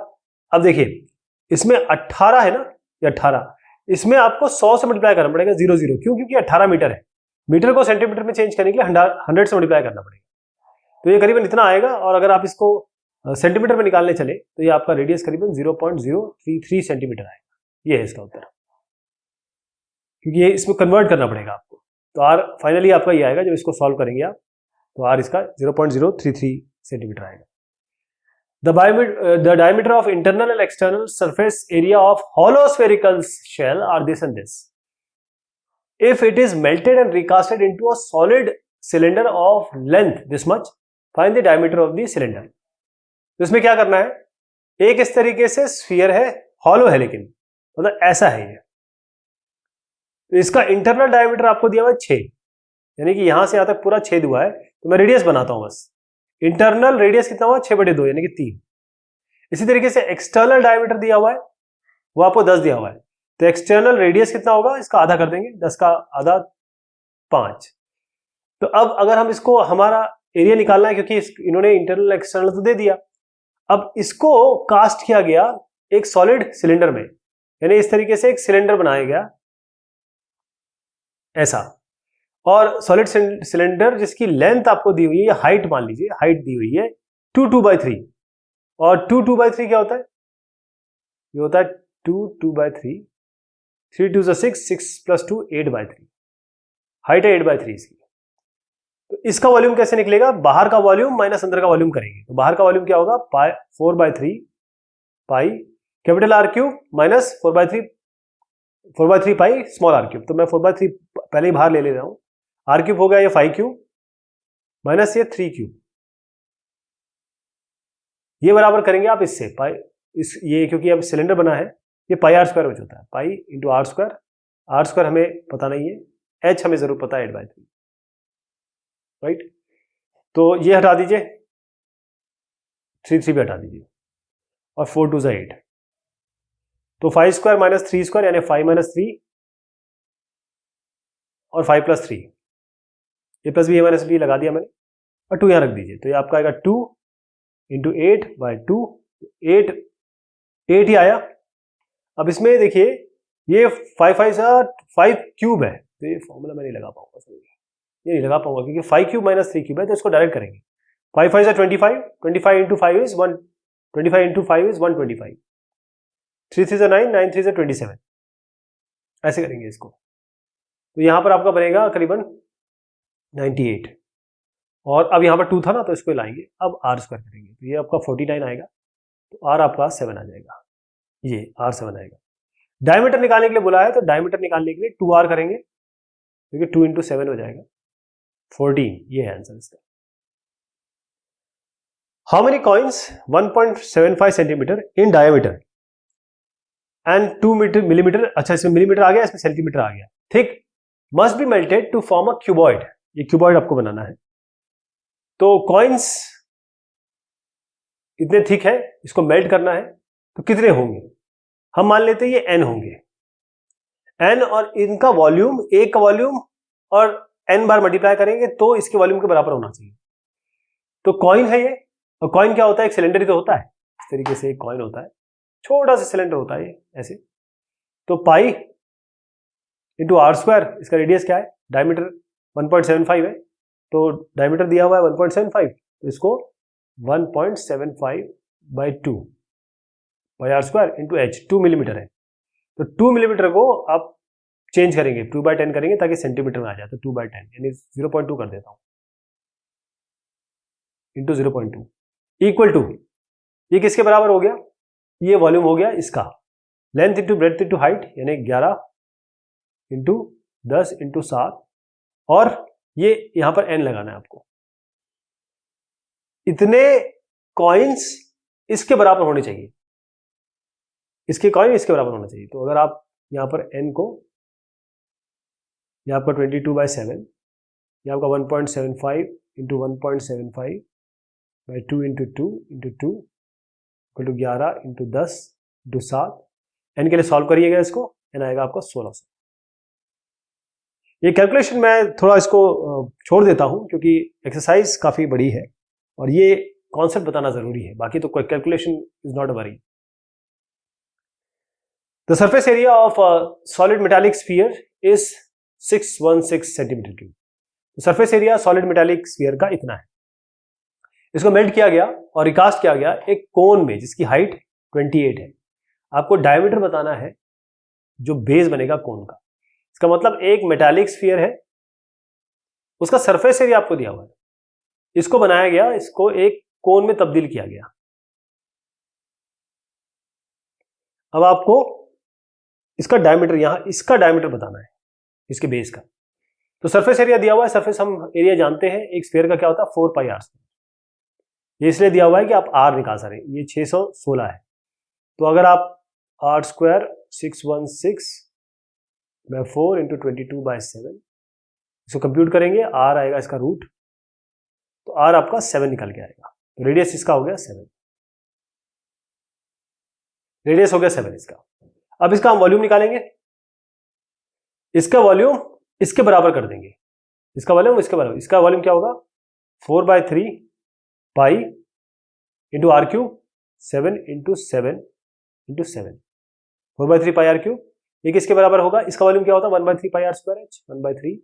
अब देखिए इसमें 18 है ना, ये 18, इसमें आपको 100 से मल्टीप्लाई करना पड़ेगा, 0 0, क्यों? क्योंकि 18 मीटर है, मीटर को सेंटीमीटर में चेंज करने के लिए 100 से मल्टीप्लाई करना पड़ेगा। तो ये करीबन इतना आएगा, और अगर आप इसको सेंटीमीटर में निकालने चले तो ये आपका रेडियस करीबन 0.033 सेंटीमीटर आएगा। ये है इसका उत्तर, क्योंकि ये इसमें कन्वर्ट करना पड़ेगा आपको। तो आर फाइनली आपका ये आएगा, जब इसको सॉल्व करेंगे आप, तो आर इसका 0.033 सेंटीमीटर आएगा। The diameter of internal and external surface area of hollow spherical shell are this and this. If it is melted and recasted into a solid cylinder of length this much, find the diameter of the cylinder. तो इसमें क्या करना है, एक इस तरीके से sphere है, हॉलो है, लेकिन मतलब ऐसा है ये। तो इसका इंटरनल डायमीटर आपको दिया हुआ है 6, यानी कि यहां से यहां तक पूरा छेद हुआ है। तो मैं रेडियस बनाता हूं बस, इंटरनल रेडियस कितना हुआ, 6/2 यानी कि 3। इसी तरीके से एक्सटर्नल डायमीटर दिया हुआ है, वो आपको 10 दिया हुआ है। तो एक्सटर्नल रेडियस कितना होगा, इसका आधा कर देंगे, 10 का आधा 5। तो अब अगर हम इसको, हमारा एरिया निकालना है, क्योंकि इन्होंने इंटरनल एक्सटर्नल तो दे दिया, अब इसको कास्ट किया गया एक सॉलिड सिलेंडर में, यानी इस तरीके से एक सिलेंडर बनाया गया ऐसा, और सॉलिड सिलेंडर जिसकी लेंथ आपको दी हुई है, हाइट मान लीजिए, हाइट दी हुई है 2/3, और 2/3 क्या होता है, ये होता है 2/3, 3 2 6, 6 + 2 8/3, हाइट है 8/3 इसकी। तो इसका वॉल्यूम कैसे निकलेगा, बाहर का वॉल्यूम माइनस अंदर का वॉल्यूम करेंगे। तो बाहर का वॉल्यूम क्या होगा, 4/3 pi capital r cube minus 4/3 pi small r cube. तो मैं 4/3 पहले ही बाहर ले रहा हूं, आर क्यूब हो गया ये 5 क्यूब माइनस ये 3 क्यूब, ये बराबर करेंगे आप इससे पाई, ये क्योंकि अब सिलेंडर बना है, ये पाई आर स्क्वायर हो जाता है, पाई इंटू आर स्क्वायर हमें पता नहीं है, एच हमें जरूर पता है 8/3, राइट। तो ये हटा दीजिए, 3 भी हटा दीजिए, और 4 2 8, तो 5 स्क्वायर माइनस 3 स्क्वायर यानी 5 - 3 और 5 + 3, ये प्लस बी ए माइनस बी लगा दिया मैंने, और 2 यहां रख दीजिए। तो ये आपका आएगा 2 × 8/2, 8 ही आया। अब इसमें देखिए ये 5 क्यूब है, तो ये फॉर्मूला मैं नहीं लगा पाऊंगा, ये नहीं लगा पाऊंगा, क्योंकि 5 क्यूब माइनस 3 क्यूब है, तो इसको डायरेक्ट करेंगे। 5 5 25, 25 × 5 इज 1, 25 × 5 इज 125, 3 3 9, 9 3 27, ऐसे करेंगे इसको। तो यहां पर आपका बनेगा करीबन 98, और अब यहां पर 2 था ना, तो इसको लाएंगे, अब आर स्क्वायर करेंगे, तो ये आपका 49 आएगा, तो आर आपका 7 आ जाएगा, ये आर 7 आएगा। डायमीटर निकालने के लिए बोला है, तो डायमीटर निकालने के लिए 2r करेंगे, क्योंकि 2 × 7 हो जाएगा 14, ये है आंसर इसका। How many coins 1.75 centimetre in diameter and 2 millimetre, अच्छा इसमें मिलीमीटर आ गया, इसमें सेंटीमीटर आ गया, thick, must be melted to form a cuboid. ये क्यूबॉइड आपको बनाना है। तो कॉइन्स इतने थिक है, इसको मेल्ट करना है, तो कितने होंगे, हम मान लेते हैं ये n होंगे, n, और इनका वॉल्यूम, एक का वॉल्यूम और n बार मल्टीप्लाई करेंगे तो इसके वॉल्यूम के बराबर होना चाहिए। तो कॉइन है ये, और कॉइन क्या होता है, एक सिलेंडर ही तो होता है, इस तरीके से एक कॉइन होता है, छोटा सा सिलेंडर होता है ये ऐसे। तो पाई इंटू आर स्क्वायर, इसका रेडियस क्या है, डायमीटर 1.75 है, तो डायमीटर दिया हुआ है 1.75, तो इसको 1.75/2 pi are square into H, 2 millimetre है, तो 2 मिलीमीटर को आप चेंज करेंगे, 2/10 करेंगे ताकि सेंटीमीटर में आ जाए, तो 2/10 यानी 0.2 कर देता हूं, इंटू 0.2 इक्वल टू, ये किसके बराबर हो गया, ये वॉल्यूम हो गया इसका, length into breadth into height, यानी 11 इंटू 10 इंटू 7, और ये यहां पर n लगाना है आपको। इतने कॉइन्स इसके बराबर होने चाहिए, इसके कॉइन इसके बराबर होना चाहिए। तो अगर आप यहां पर n को, यह आपका 22/7, यह आपका 1.75 into 1.75 by 2 into 2 into 2 equal to 11 into 10 into 7, n के लिए सॉल्व करिएगा इसको, एन आएगा आपका 1600। ये कैलकुलेशन मैं थोड़ा इसको छोड़ देता हूं क्योंकि एक्सरसाइज काफी बड़ी है और ये कॉन्सेप्ट बताना जरूरी है, बाकी तो कोई calculation is not a worry. The surface area of solid metallic sphere is 616 centimetre cube. Surface area solid metallic sphere का इतना है। इसको मेल्ट किया गया और रिकास्ट किया गया एक कोन में जिसकी हाइट 28 है। आपको डायमीटर बताना है जो बेस बनेगा कोन का। इसका मतलब एक मेटालिक स्फीयर है, उसका सरफेस एरिया आपको दिया हुआ है, इसको बनाया गया, इसको एक कोन में तब्दील किया गया। अब आपको इसका डायमीटर, यहां इसका डायमीटर बताना है, इसके बेस का। तो सरफेस एरिया दिया हुआ है, सरफेस हम एरिया जानते हैं, एक स्फीयर का क्या होता है 4πr²। ये इसलिए दिया हुआ है कि आप r निकाल सकते हैं, ये 616 है। तो अगर आप r² 616 में 4 इंटू 22/7 इसको कंप्यूट करेंगे, r आएगा इसका रूट, तो r आपका 7 निकल के आएगा। तो रेडियस इसका हो गया 7, रेडियस हो गया 7 इसका। अब इसका हम वॉल्यूम निकालेंगे, इसका वॉल्यूम इसके बराबर कर देंगे, इसका वॉल्यूम इसके बराबर। इसका वॉल्यूम क्या होगा 4/3 pi into r³ 7 into 7 into 7, 4/3 पाई r³। ये किसके बराबर होगा, इसका वॉल्यूम क्या होता है 1/3 पाई r²h, 1/3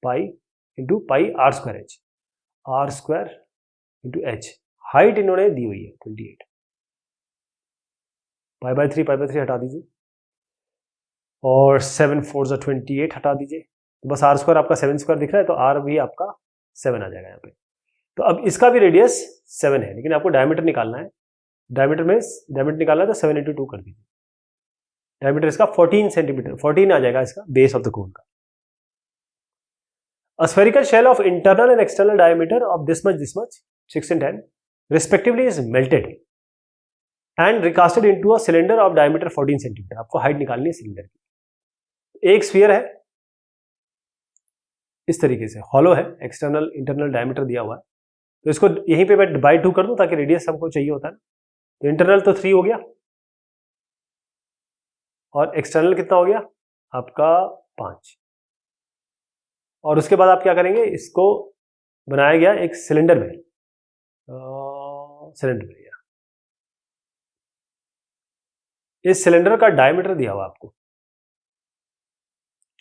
pi into pi r²h, r² into h। Height इन्होंने दी हुई है 28, पाई/3 हटा दीजिए और 7 4 28 हटा दीजिए, तो बस r² आपका 7² दिख रहा है, तो r भी आपका 7 आ जाएगा यहाँ पे। तो अब इसका भी रेडियस 7 है, लेकिन आपको डायमीटर निकालना है। डायमीटर निकालना है तो 7 इंटू 2 कर दीजिए। डायमीटर इसका 14 सेंटीमीटर, 14 आ जाएगा इसका बेस ऑफ द कोन का। A spherical shell of internal and external diameter of this much, 6 and 10 respectively is melted and recasted into a cylinder of diameter 14 centimetre. आपको हाइट निकालनी है cylinder की। एक sphere है इस तरीके से, हॉलो है, एक्सटर्नल इंटरनल डायमीटर दिया हुआ है, तो इसको यहीं पे मैं बाई 2 कर दूं ताकि रेडियस हमको चाहिए होता है ना। तो इंटरनल तो 3 हो गया और एक्सटर्नल कितना हो गया आपका 5। और उसके बाद आप क्या करेंगे, इसको बनाया गया एक सिलेंडर में, इस सिलेंडर का डायमीटर दिया हुआ आपको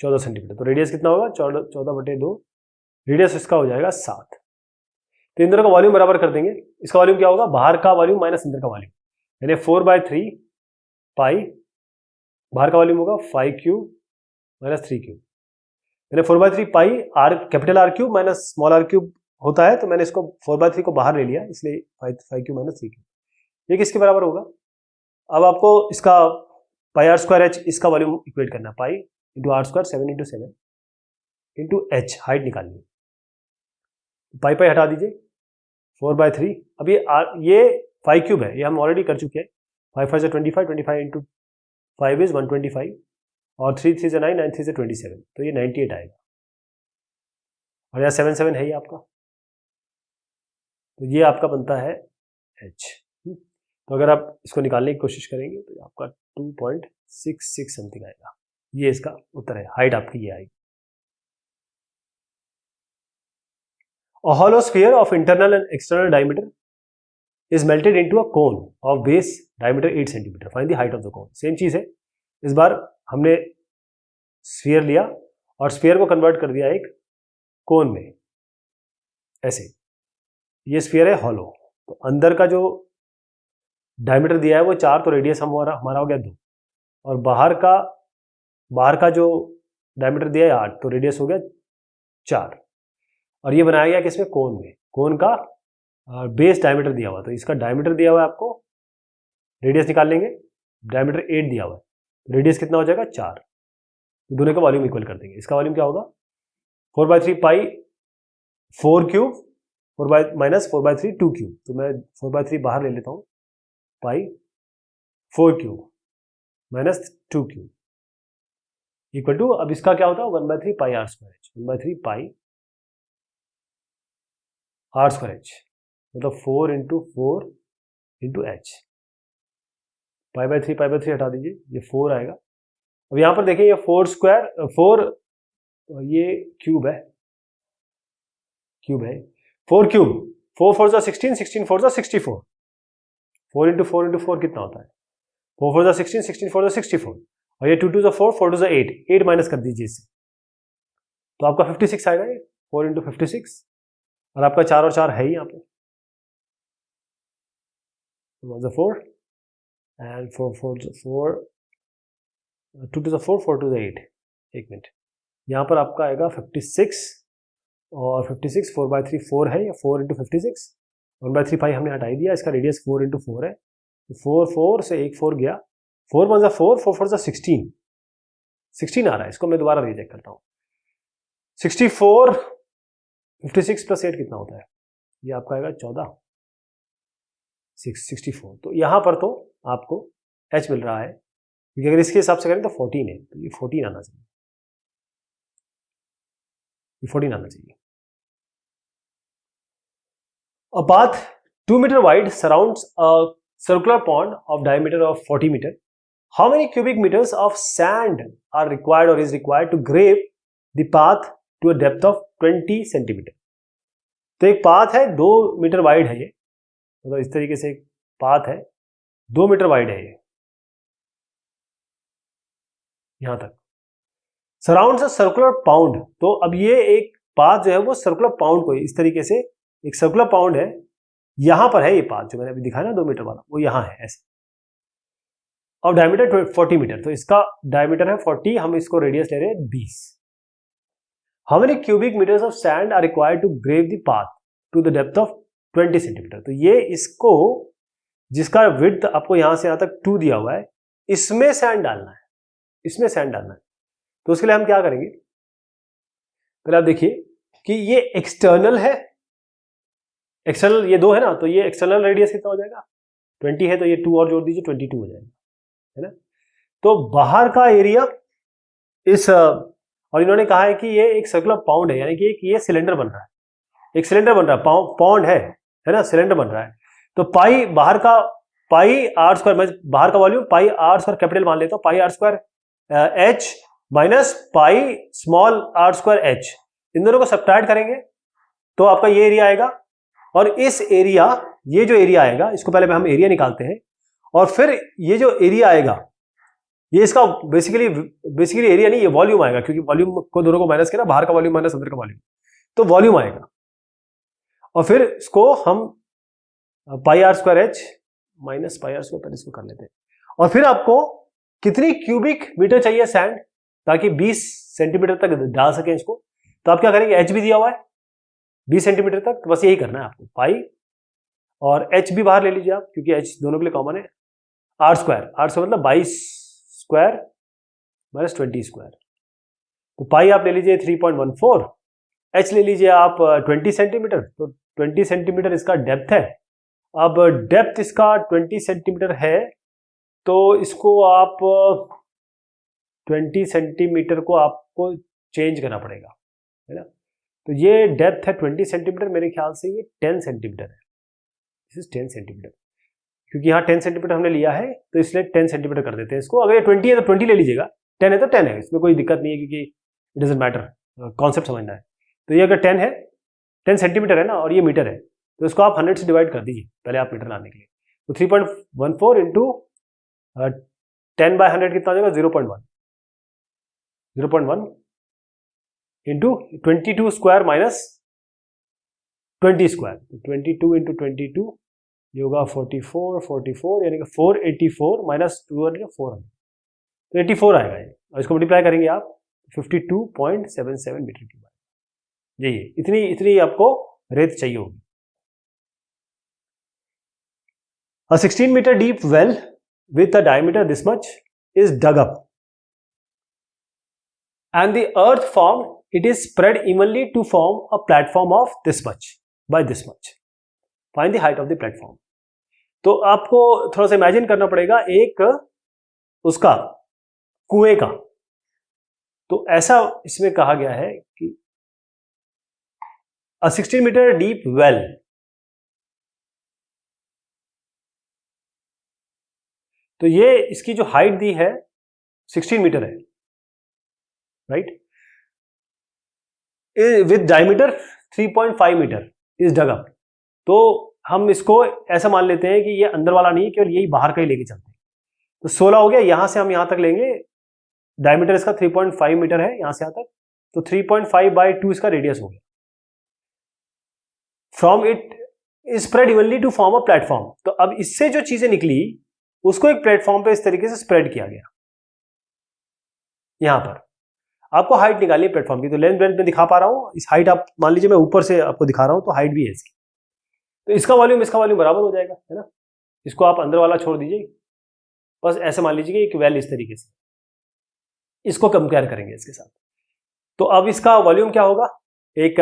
14 सेंटीमीटर। तो रेडियस कितना होगा 14/2, रेडियस इसका हो जाएगा 7। तो इन दोनों का वॉल्यूम बराबर कर देंगे। इसका वॉल्यूम क्या होगा, बाहर का वॉल्यूम माइनस अंदर का वॉल्यूम, यानी 4/3 पाई, बाहर का वॉल्यूम होगा 5³ माइनस 3³ मैंने 4/3 pi capital R³ minus small r³ होता है, तो मैंने इसको 4/3 को बाहर ले लिया, इसलिए 5³ माइनस 3³। ये किसके बराबर होगा, अब आपको इसका पाई r²h इसका वॉल्यूम इक्वेट करना, pi into r², 7 into 7 into h, height निकालनी है। पाई हटा दीजिए, 4/3। अब ये 5³ है, ये हम ऑलरेडी कर चुके हैं। 5 5 25, 25 इंटू 5 इज 125 और 3 3 9, 9 3 27, तो ये 98 आएगा। और यहाँ 7 7 है ही आपका, तो ये आपका बनता है h। तो अगर आप इसको निकालने की कोशिश करेंगे तो आपका 2.66 समथिंग आएगा। ये इसका उत्तर है, हाइट आपकी ये आएगी। A hollow sphere of internal and external diameter is melted into a cone of base diameter 8 cm. Find the height of the cone. Same चीज है, इस बार हमने स्फीयर लिया और स्फीयर को कन्वर्ट कर दिया एक कोन में, ऐसे। ये स्फीयर है हॉलो, तो अंदर का जो डायमीटर दिया है वो 4, तो रेडियस हमारा हो गया 2, और बाहर का जो डायमीटर दिया है 8, तो रेडियस हो गया 4। और ये बनाया गया किसमें, कोन में। कोन का बेस डायमीटर दिया हुआ, तो इसका डायमीटर दिया हुआ है आपको रेडियस निकाल लेंगे, डायमीटर 8 दिया हुआ है, रेडियस कितना हो जाएगा 4, दोनों का वॉल्यूम इक्वल कर देंगे। इसका वॉल्यूम क्या होगा 4/3 पाई 4 क्यूब 4 माइनस 4/3 2 क्यूब, तो मैं 4/3 बाहर ले लेता हूँ, pi 4 cube minus 2 cube equal to, अब इसका क्या होता है 1/3 pi are square H, 1/3 pi are square H, मतलब 4 इंटू 4 इंटू एच, पाई/3 हटा दीजिए, ये 4 आएगा। अब यहां पर देखिए ये 4 स्क्वायर 4, ये क्यूब है 4 क्यूब 4 4 जा 16, 16 4 जा 64, 4 इंटू 4 इंटू 4 कितना होता है 4 4 जा 16, 16 4 जा 64, और ये 2 2 जा 4, 4 2 जा 8, 8 माइनस कर दीजिए इससे, तो आपका 56 आएगा, ये 4 इंटू 56, और आपका 4 और 4 है ही यहाँ पे, 4 एंड 4 4 4 2 2 4 4 2 8, एक मिनट, यहाँ पर आपका आएगा 56, और 56 4/3 4 है, या 4 इंटू 56, 1/3 पाई हमने हटा ही दिया, इसका रेडियस 4 इंटू 4 है, 4 4 से एक 4 गया, 4 1 4 4 4 16, 16 आ रहा है, इसको मैं दोबारा रीचेक करता हूँ, 64 56 प्लस 8 कितना होता है, ये आपका आएगा 14 64, तो यहाँ पर तो आपको h मिल रहा है, क्योंकि अगर इसके हिसाब से करें तो 14 है, तो ये 14 आना चाहिए, ये 14 आना चाहिए। A path 2 meter wide surrounds a circular pond of diameter of 40 meter. How many cubic meters of sand are required or is required to grave the path to a depth of 20 centimeter? तो एक path है 2 metre wide है, ये मतलब इस तरीके से एक पाथ है 2 मीटर वाइड है, ये यहां तक, सराउंड्स अ सर्कुलर पाउंड, तो अब ये एक पाथ जो है वो सर्कुलर पाउंड को इस तरीके से, एक सर्कुलर पाउंड है, यहां पर है ये पाथ जो मैंने अभी दिखाया ना 2 मीटर वाला, वो यहां है ऐसे, और डायमीटर 40 मीटर, तो इसका डायमीटर है 40, हम इसको रेडियस ले रहे हैं 20। How many cubic metres of sand are required to grave the path to the depth of 20 centimetre, तो ये इसको, जिसका विड्थ आपको यहां से यहां तक 2 दिया हुआ है, इसमें सैंड डालना है, इसमें सैंड डालना है, तो उसके लिए हम क्या करेंगे, पहले आप देखिए कि ये एक्सटर्नल है, एक्सटर्नल ये 2 है ना, तो ये एक्सटर्नल रेडियस कितना हो जाएगा 20 है, तो ये 2 और जोड़ दीजिए 22 हो जाएगा, है ना। तो बाहर का एरिया इस, और इन्होंने कहा है कि ये एक सर्कुलर पाउंड है, यानी कि ये सिलेंडर बन रहा है, एक सिलेंडर बन रहा है, पाउंड है ना, सिलेंडर बन रहा है, तो पाई बाहर का, पाई आर स्क्वायर, मैं बाहर का volume pi are square capital मान लेता हूं, pi are square H minus pi small are square H, इन दोनों को सब्ट्रैक्ट करेंगे तो आपका ये एरिया आएगा, और इस एरिया, ये जो एरिया आएगा इसको पहले हम एरिया निकालते हैं, और फिर ये जो एरिया आएगा ये इसका बेसिकली एरिया नहीं, ये वॉल्यूम आएगा, क्योंकि वॉल्यूम को दोनों को माइनस किया, बाहर का वॉल्यूम माइनस अंदर का वॉल्यूम, तो वॉल्यूम आएगा, और फिर इसको हम pi are square H minus pi are square, पहले इसको कर लेते हैं, और फिर आपको कितनी क्यूबिक मीटर चाहिए सैंड, ताकि 20 सेंटीमीटर तक डाल सके इसको, तो आप क्या करेंगे, एच भी दिया हुआ है 20 सेंटीमीटर तक, तो बस यही करना है आपको, पाई और एच भी बाहर ले लीजिए आप, क्योंकि एच दोनों के लिए कॉमन है, आर स्क्वायर मतलब 22 स्क्वायर माइनस 20 स्क्वायर, तो पाई आप ले लीजिए 3.14, एच ले लीजिए आप 20 सेंटीमीटर, तो 20 सेंटीमीटर इसका डेप्थ है, अब डेप्थ इसका 20 सेंटीमीटर है, तो इसको आप 20 सेंटीमीटर को आपको चेंज करना पड़ेगा, है ना, तो ये डेप्थ है 20 सेंटीमीटर, मेरे ख्याल से ये 10 सेंटीमीटर है, दिस इज 10 सेंटीमीटर, क्योंकि यहाँ 10 सेंटीमीटर हमने लिया है, तो इसलिए 10 सेंटीमीटर कर देते हैं इसको, अगर ये 20 है तो 20 ले लीजिएगा, 10 है तो 10 है, इसमें कोई दिक्कत नहीं है, क्योंकि इट डजंट मैटर, कॉन्सेप्ट समझना है, तो ये अगर 10 है, 10 सेंटीमीटर है ना, और ये मीटर है, तो इसको आप 100 से डिवाइड कर दीजिए पहले आप मीटर लाने के लिए, तो 3.14 इंटू 10/100 कितना हो जाएगा 0.1 into 22 square minus 20 square, 22 into 22 ये होगा 44 यानी कि 484 माइनस 200 400, तो 84 आएगा ये, और इसको मल्टीप्लाई करेंगे आप 52.77 मीटर क्यूब, यही इतनी आपको रेत चाहिए होगी। A 16-meter deep well with a diameter this much is dug up, and the earth formed, it is spread evenly to form a platform of this much by this much. Find the height of the platform. तो आपको थोड़ा सा imagine करना पड़ेगा एक उसका कुएं का। तो ऐसा इसमें कहा गया है कि a 16-meter deep well, तो ये इसकी जो हाइट दी है 16 मीटर है, right, with diameter 3.5 metre is dug up. तो हम इसको ऐसा मान लेते हैं कि ये अंदर वाला नहीं, केवल यही बाहर का ही लेके चलते हैं। तो 16 हो गया, यहां से हम यहां तक लेंगे, डायमीटर इसका 3.5 मीटर है यहां से यहां तक, तो 3.5/2 इसका रेडियस हो गया। From it spread evenly to form a platform. तो अब इससे जो चीजें निकली उसको एक प्लेटफॉर्म पे इस तरीके से स्प्रेड किया गया। यहां पर आपको हाइट निकालनी है प्लेटफॉर्म की, तो लेंथ ब्रेड्थ में दिखा पा रहा हूं। इस हाइट आप मान लीजिए मैं ऊपर से आपको दिखा रहा हूं, तो हाइट भी है इसकी, तो इसका वॉल्यूम बराबर हो जाएगा, है ना। इसको आप अंदर वाला छोड़ दीजिए, बस ऐसे मान लीजिए एक वेल इस तरीके से, इसको कंपेयर करेंगे इसके साथ। तो अब इसका वॉल्यूम क्या होगा, एक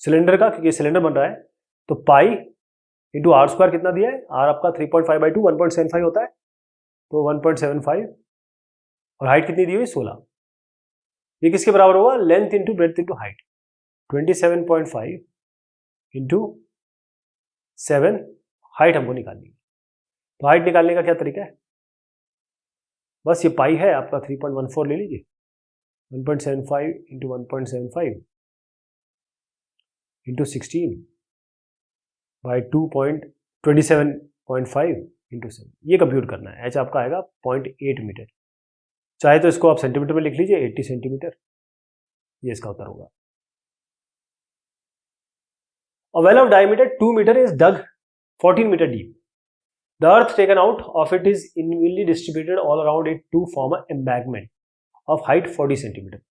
सिलेंडर का, क्योंकि सिलेंडर बन रहा है, तो पाई इंटू आर स्क्वायर कितना दिया है, आर आपका 3.5/2 1.75 होता है, तो 1.75, और हाइट कितनी दी हुई 16। ये किसके बराबर होगा, length into breadth into height, 27.5 into 7, height हमको निकालनी है। तो हाइट निकालने का क्या तरीका है, बस ये पाई है आपका 3.14 ले लीजिए, 1.75 इंटू 1.75 इंटू 16 बाई 2.27.5 इंटू 7, ये कंप्यूट करना है। एच आपका आएगा 0.8 मीटर, चाहे तो इसको आप सेंटीमीटर में लिख लीजिए, 80 सेंटीमीटर, ये इसका उत्तर होगा। A well of diameter 2 meter is dug 14 meter deep. The earth taken out of it is evenly distributed all around it to form an embankment of height 40 centimeter.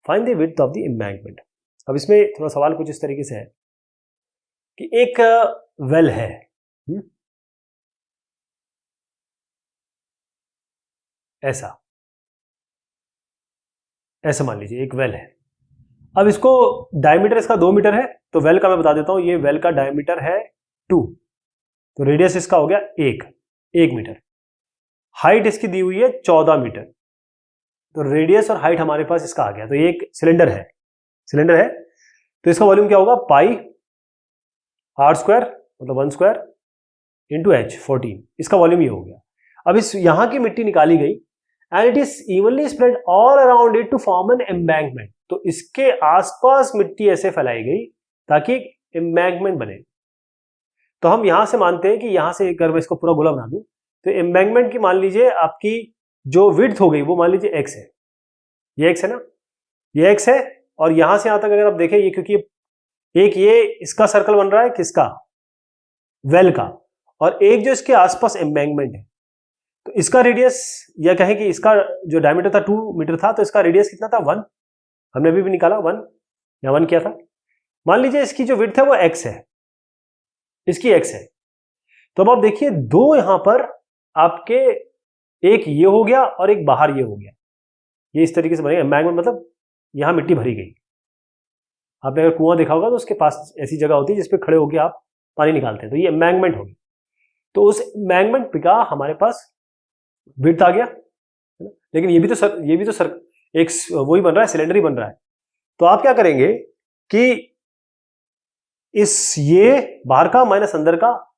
Find the width of the embankment. अब इसमें थोड़ा सवाल कुछ इस तरीके से है कि एक वेल है, ऐसा मान लीजिए एक वेल है। अब इसको डायमीटर इसका 2 मीटर है, तो वेल का मैं बता देता हूं, ये वेल का डायमीटर है 2, तो रेडियस इसका हो गया 1 मीटर। हाइट इसकी दी हुई है 14 मीटर, तो रेडियस और हाइट हमारे पास इसका आ गया। तो ये एक सिलेंडर है, तो इसका वॉल्यूम क्या होगा, पाई आर स्क्वायर मतलब 1 स्क्वायर इंटू एच 14, इसका वॉल्यूम ये हो गया। अब इस यहां की मिट्टी निकाली गई, and it is evenly spread all around it to form an embankment. तो इसके आसपास मिट्टी ऐसे फैलाई गई ताकि एक एम्बैंकमेंट बने। तो हम यहां से मानते हैं कि यहां से अगर मैं इसको पूरा गोला बना दूं, तो एम्बैंकमेंट की मान लीजिए आपकी जो विड्थ हो गई वो मान लीजिए x है, ये x है ना, ये x है, और यहां से यहां तक अगर आप देखें, ये क्योंकि एक ये इसका सर्कल बन रहा है किसका, वेल का, और एक जो इसके आसपास एम्बैंकमेंट है, तो इसका रेडियस, या कहें कि इसका जो डायमीटर था 2 मीटर था, तो इसका रेडियस कितना था 1, हमने अभी भी निकाला 1 या 1 किया था। मान लीजिए इसकी जो विड्थ है वो x है, इसकी x है। तो अब आप देखिए दो यहां पर आपके, एक ये हो गया और एक बाहर ये हो गया, ये इस तरीके से बनेगा एम्बैंकमेंट, मतलब यहां मिट्टी भरी गई। आपने अगर कुआं देखा होगा तो उसके पास ऐसी जगह होती है जिसपे खड़े होकर आप पानी निकालते हैं, तो ये एम्बैंकमेंट होगी। तो उस एम्बैंकमेंट का हमारे पास विड्थ आ गया, लेकिन ये भी तो एक वही बन रहा है, सिलेंडर ही बन रहा है। तो आप क्या करेंगे कि ये बाहर का माइनस अंदर का,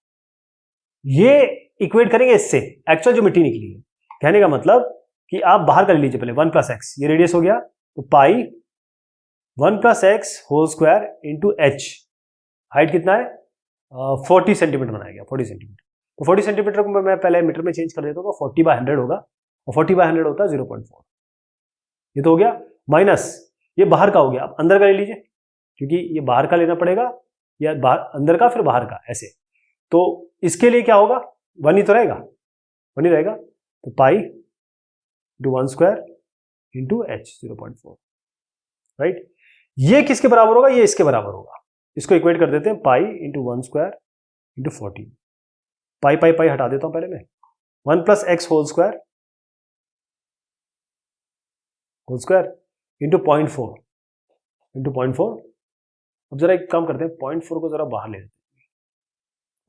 ये इक्वेट करेंगे इससे एक्चुअल जो मिट्टी निकली है। कहने का मतलब कि आप बाहर का ले लीजिए पहले 1 + x, ये रेडियस हो गया, तो pi 1 + x whole square into h, height कितना है 40 सेंटीमीटर बनाया गया, 40 सेंटीमीटर। तो 40 सेंटीमीटर को मैं पहले मीटर में चेंज कर देता हूँ, 40/100 होगा, और 40/100 होता है 0.4, ये तो हो गया, माइनस ये बाहर का हो गया। आप अंदर का ले लीजिए, क्योंकि ये बाहर का लेना पड़ेगा, या बाहर अंदर का फिर बाहर का, ऐसे। तो इसके लिए क्या होगा, 1 ही तो रहेगा, 1 ही रहेगा, तो pi into 1 square into H 0.4, right. ये किसके बराबर होगा, ये इसके बराबर होगा। इसको इक्वेट कर देते हैं, pi into 1 square into 40, pi pi pi हटा देता हूं पहले मैं, 1 plus x whole square into 0.4 into 0.4। अब जरा एक काम करते हैं, 0.4 को जरा बाहर ले लेते हैं।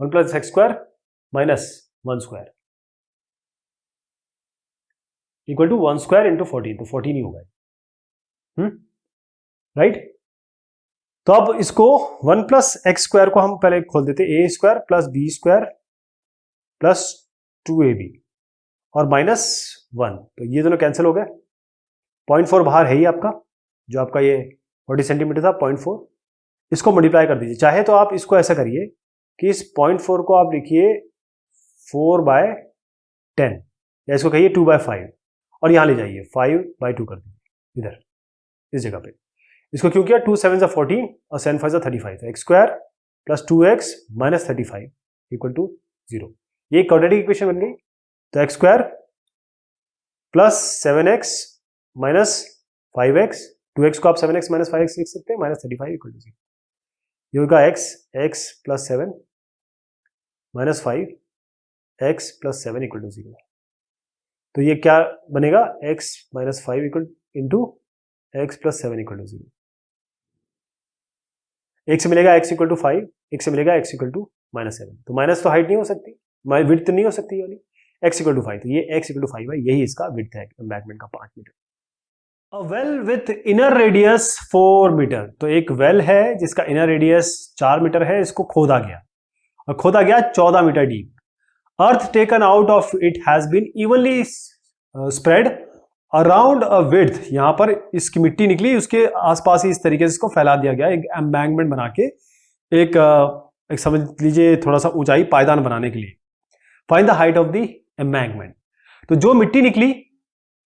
1 plus x square minus 1 square equal to 1 square into 14, तो 14 ही होगा, राइट। तो अब इसको 1 प्लस एक्स स्क्वायर को हम पहले खोल देते हैं, A square plus B square plus 2ab और माइनस 1, तो ये दोनों कैंसिल हो गए। 0.4 बाहर है ही आपका, जो आपका ये 40 सेंटीमीटर था 0.4, इसको मल्टीप्लाई कर दीजिए। चाहे तो आप इसको ऐसा करिए कि इस 0.4 को आप लिखिए 4/10 या इसको कहिए 2/5 और यहां ले जाइए 5/2 कर दीजिए इधर इस जगह पे। इसको क्यों किया, 2 7 14 और 7 5 35, तो x square plus 2x minus 35 equal to 0। ये क्वाड्रेटिक इक्वेशन बन गई। तो x square plus 7x minus 5x, 2x को आप 7x माइनस 5x लिख सकते हैं, माइनस 35 इक्वल टू 0। ये होगा x plus 7 minus 5x plus 7 equal to 0। तो ये क्या बनेगा, x minus 5 equal into x plus 7 equal to 0। एक से मिलेगा x इक्वल टू 5, एक से मिलेगा x इक्वल टू माइनस 7। तो माइनस तो हाइट नहीं हो सकती, विड्थ नहीं हो सकती वाली, x इक्वल टू 5, तो ये x इक्वल टू 5 है, यही इसका विड्थ है एम्बैंकमेंट का 5 metre. A well with inner radius 4 metre, तो एक वेल है जिसका इनर रेडियस 4 मीटर है, इसको खोदा गया और खोदा गया 14 metre deep. Earth taken out of it has been evenly spread around a width, यहां पर इसकी मिट्टी निकली, उसके आसपास ही इस तरीके से इसको फैला दिया गया, एक एम्बैंकमेंट बना के, एक समझ लीजिए थोड़ा सा ऊंचाई पायदान बनाने के लिए। Find the height of the embankment, तो जो मिट्टी निकली,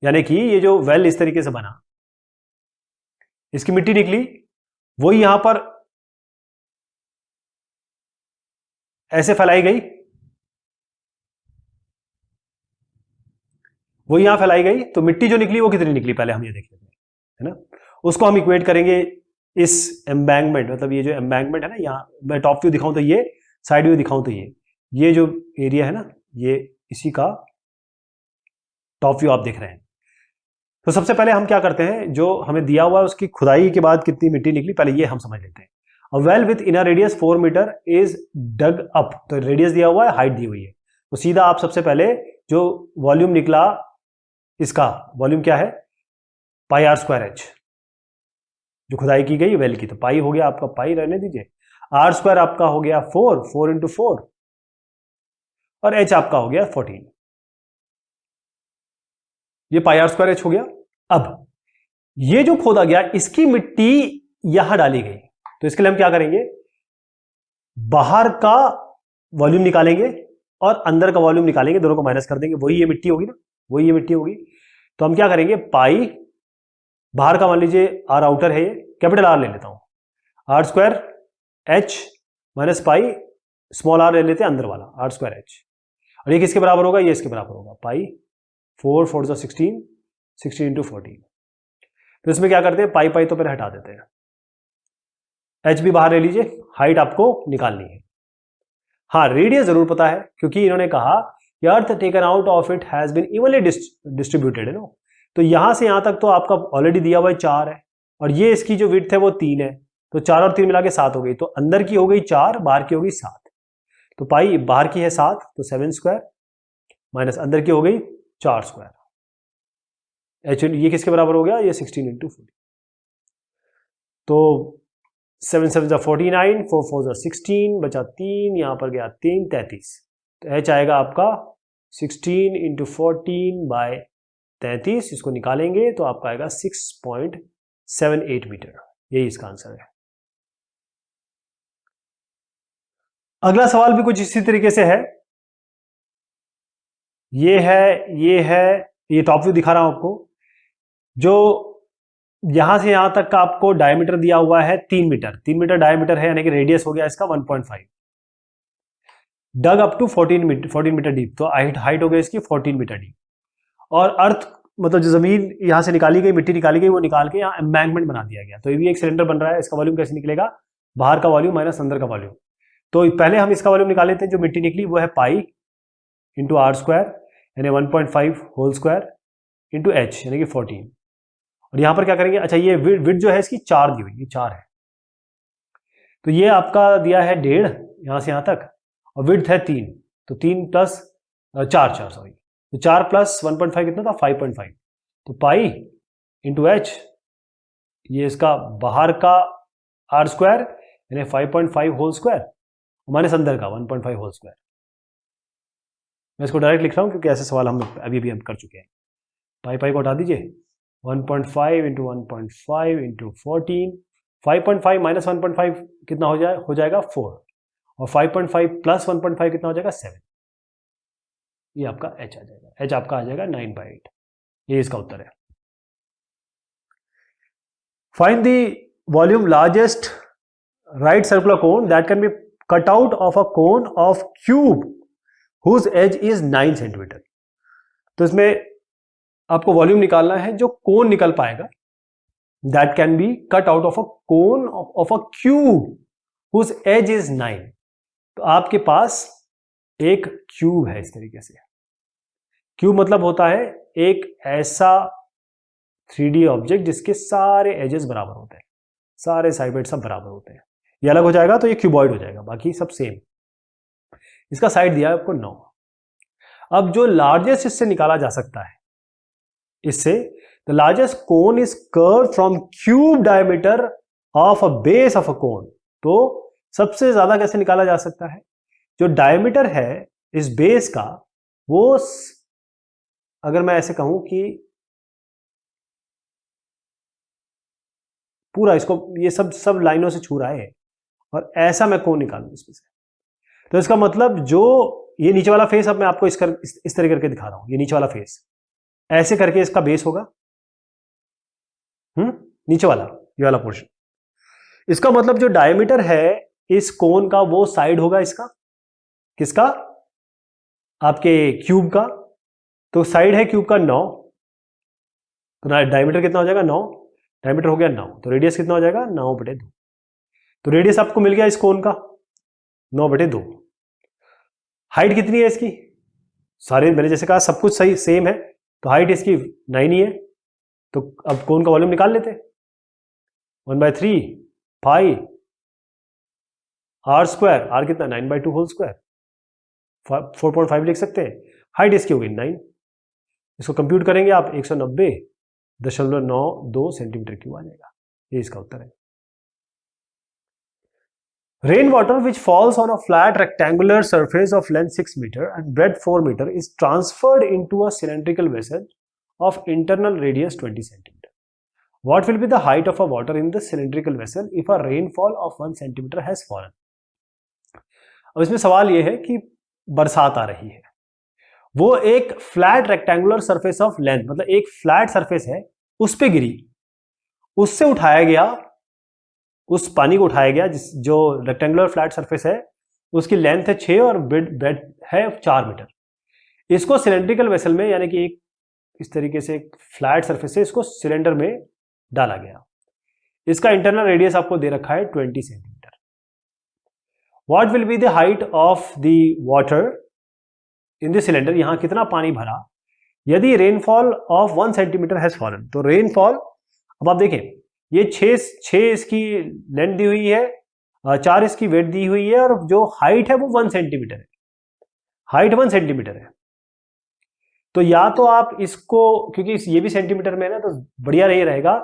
यानी कि ये जो वेल इस तरीके से बना, इसकी मिट्टी निकली, वो यहां पर ऐसे फैलाई गई, वो यहां फैलाई गई, तो मिट्टी जो निकली वो कितनी निकली पहले हम ये देख लेते हैं, है ना। उसको हम इक्वेट करेंगे इस एम्बैंकमेंट, मतलब ये जो एम्बैंकमेंट है ना, यहां मैं टॉप व्यू दिखाऊं तो ये, साइड व्यू दिखाऊं तो ये जो एरिया है ना, ये इसी का टॉप व्यू आप देख रहे हैं। तो सबसे पहले हम क्या करते हैं, जो हमें दिया हुआ है उसकी खुदाई के बाद कितनी मिट्टी निकली, पहले ये हम समझ लेते हैं। A well with inner radius 4 metre is dug up, तो रेडियस दिया हुआ है, हाइट दी हुई है, तो सीधा आप सबसे पहले जो वॉल्यूम निकला, इसका वॉल्यूम क्या है, पाई आर स्क्वायर एच, जो खुदाई की गई वेल की, तो पाई हो गया आपका, पाई रहने दीजिए, आर स्क्वायर आपका हो गया 4 इंटू 4 और एच आपका हो गया 14, ये पाई आर स्क्वायर एच हो गया। अब ये जो खोदा गया, इसकी मिट्टी यहां डाली गई, तो इसके लिए हम क्या करेंगे, बाहर का वॉल्यूम निकालेंगे और अंदर का वॉल्यूम निकालेंगे, दोनों को माइनस कर देंगे, वही ये मिट्टी होगी ना, वही ये मिट्टी होगी। तो हम क्या करेंगे, पाई बाहर का मान लीजिए आर आउटर है, ये कैपिटल आर ले लेता हूं, r square H minus pi small r ले लेते हैं अंदर वाला, आर स्क्वायर एच, और ये किसके बराबर होगा, ये इसके बराबर होगा, पाई 4 4 16 16 इंटू 14। तो इसमें क्या करते हैं, पाई पाई तो पहले हटा देते हैं, एच भी बाहर ले लीजिए, हाइट आपको निकालनी है। हाँ, रेडियस जरूर पता है, क्योंकि इन्होंने कहा कि earth taken out of it has been evenly distributed, है ना। तो यहां से यहां तक तो आपका ऑलरेडी दिया हुआ है 4 है, और ये इसकी जो विड्थ है वो 3 है, तो 4 और 3 मिला के 7 हो गई, तो अंदर की हो गई 4, बाहर की हो गई 7, तो पाई बाहर की है 7, तो 7 स्क्वायर माइनस अंदर की हो गई 4 स्क्वायर, एच ये किसके बराबर हो गया, ये 16 इंटू 40, तो 7 7 49, 4 4 16, बचा 3, यहां पर गया 3 33, तो एच आएगा आपका 16 इंटू 14 बाय 33, इसको निकालेंगे तो आपका आएगा 6.78 मीटर, यही इसका आंसर है। अगला सवाल भी कुछ इसी तरीके से है, ये टॉप व्यू दिखा रहा हूं आपको, जो यहां से यहां तक का आपको डायमीटर दिया हुआ है 3 मीटर, 3 मीटर डायमीटर है, यानी कि रेडियस हो गया इसका 1.5, डग अप टू 14 मीटर डीप, तो हाइट हो गई इसकी 14 मीटर डीप, और अर्थ मतलब जो जमीन यहां से निकाली गई, मिट्टी निकाली गई, वो निकाल के यहाँ एम्बैंकमेंट बना दिया गया, तो ये भी एक सिलेंडर बन रहा है, इसका वॉल्यूम कैसे निकलेगा, बाहर का वॉल्यूम माइनस अंदर का वॉल्यूम, तो पहले हम इसका वॉल्यूम निकाल लेते हैं। जो मिट्टी निकली वो है पाई इंटू आर स्क्वायर यानी 1.5 होल स्क्वायर इंटू एच यानी कि 14। और यहां पर क्या करेंगे, अच्छा ये विड्थ जो है इसकी 4 दी हुई, ये 4 है, तो ये आपका दिया है 1.5 यहां से यहां तक, और विड्थ है 3, तो 3 प्लस 4 सॉरी, तो 4 प्लस 1.5 कितना था 5.5, तो पाई इंटू एच, ये इसका बाहर का आर स्क्वायर यानी 5.5 होल स्क्वायर माइनस अंदर का 1.5 होल स्क्वायर। मैं इसको डायरेक्ट लिख रहा हूं क्योंकि ऐसे सवाल हम अभी हम कर चुके हैं। पाई को हटा दीजिए, 1.5 इंटू 1.5 इंटू 14, 5.5 माइनस 1.5 कितना हो जाएगा 4, और 5.5 प्लस 1.5 कितना हो जाएगा 7। ये आपका h आ जाएगा, h आपका आ जाएगा 9/8। ये इसका उत्तर है। Find the volume largest right circular cone that can be cut out of a cone of cube whose edge is 9 centimetre. तो इसमें आपको वॉल्यूम निकालना है जो कोन निकल पाएगा, that can be cut out of a cone of a cube whose edge is 9। तो आपके पास एक क्यूब है, इस तरीके से। क्यूब मतलब होता है एक ऐसा 3D ऑब्जेक्ट जिसके सारे एजेस बराबर होते हैं, सारे साइड सब बराबर होते हैं। ये अलग हो जाएगा तो ये क्यूबॉइड हो जाएगा, बाकी सब सेम। इसका साइड दिया है आपको 9। अब जो लार्जेस्ट इससे निकाला जा सकता है, इससे the largest cone is curve from cube diameter of a base of a cone. तो सबसे ज्यादा कैसे निकाला जा सकता है, जो डायमीटर है इस बेस का, वो अगर मैं ऐसे कहूं कि पूरा इसको ये सब लाइनों से छू रहा है और ऐसा मैं कोन निकालूं इसमें से, तो इसका मतलब जो ये नीचे वाला फेस, अब मैं आपको इस तरह करके दिखा रहा हूं, ये नीचे वाला फेस ऐसे करके इसका बेस होगा, नीचे वाला ये वाला पोर्शन। इसका मतलब जो डायमीटर है इस कोन का वो साइड होगा इसका, किसका, आपके क्यूब का। तो साइड है क्यूब का 9, तो डायमीटर कितना हो जाएगा 9, डायमीटर हो गया 9, तो रेडियस कितना हो जाएगा 9/2। तो रेडियस आपको मिल गया इस कोन का 9/2। हाइट कितनी है इसकी, सारे मैंने जैसे कहा सब कुछ सही सेम है, तो हाइट इसकी 9 ही है। तो अब कोन का वॉल्यूम निकाल लेते हैं, 1/3 पाई आर स्क्वायर, आर कितना 9/2 होल स्क्वायर, 4.5 लिख सकते हैं। हाइट इसकी होगी 9, इसको कंप्यूट करेंगे आप 190.92 सेंटीमीटर क्यूब आ जाएगा। ये इसका उत्तर है। Rainwater which falls on a flat rectangular surface of length 6 meter and breadth 4 meter is transferred into a cylindrical vessel of internal radius 20 centimeter. What will be the height of a water in the cylindrical vessel if a rainfall of 1 centimeter has fallen? अब इसमें सवाल यह है कि बरसात आ रही है, वो एक flat rectangular surface of length, मतलब एक फ्लैट सरफेस है उस पे गिरी, उससे उठाया गया, उस पानी को उठाया गया, जो रेक्टेंगुलर फ्लैट सरफेस है उसकी लेंथ है 6 और ब्रेड है 4 मीटर। इसको सिलेंड्रिकल वेसल में, यानी कि एक इस तरीके से एक फ्लैट सरफेस से इसको सिलेंडर में डाला गया। इसका इंटरनल रेडियस आपको दे रखा है 20 centimetre. What will be the height of the water in the cylinder, यहां कितना पानी भरा यदि rainfall of 1 centimetre has fallen. तो रेनफॉल, अब आप देखें ये 6 इसकी लेंथ दी हुई है, 4 इसकी वेट दी हुई है, और जो हाइट है वो 1 सेंटीमीटर है, हाइट 1 सेंटीमीटर है। तो या तो आप इसको, क्योंकि ये भी सेंटीमीटर में है ना, तो बढ़िया नहीं रहेगा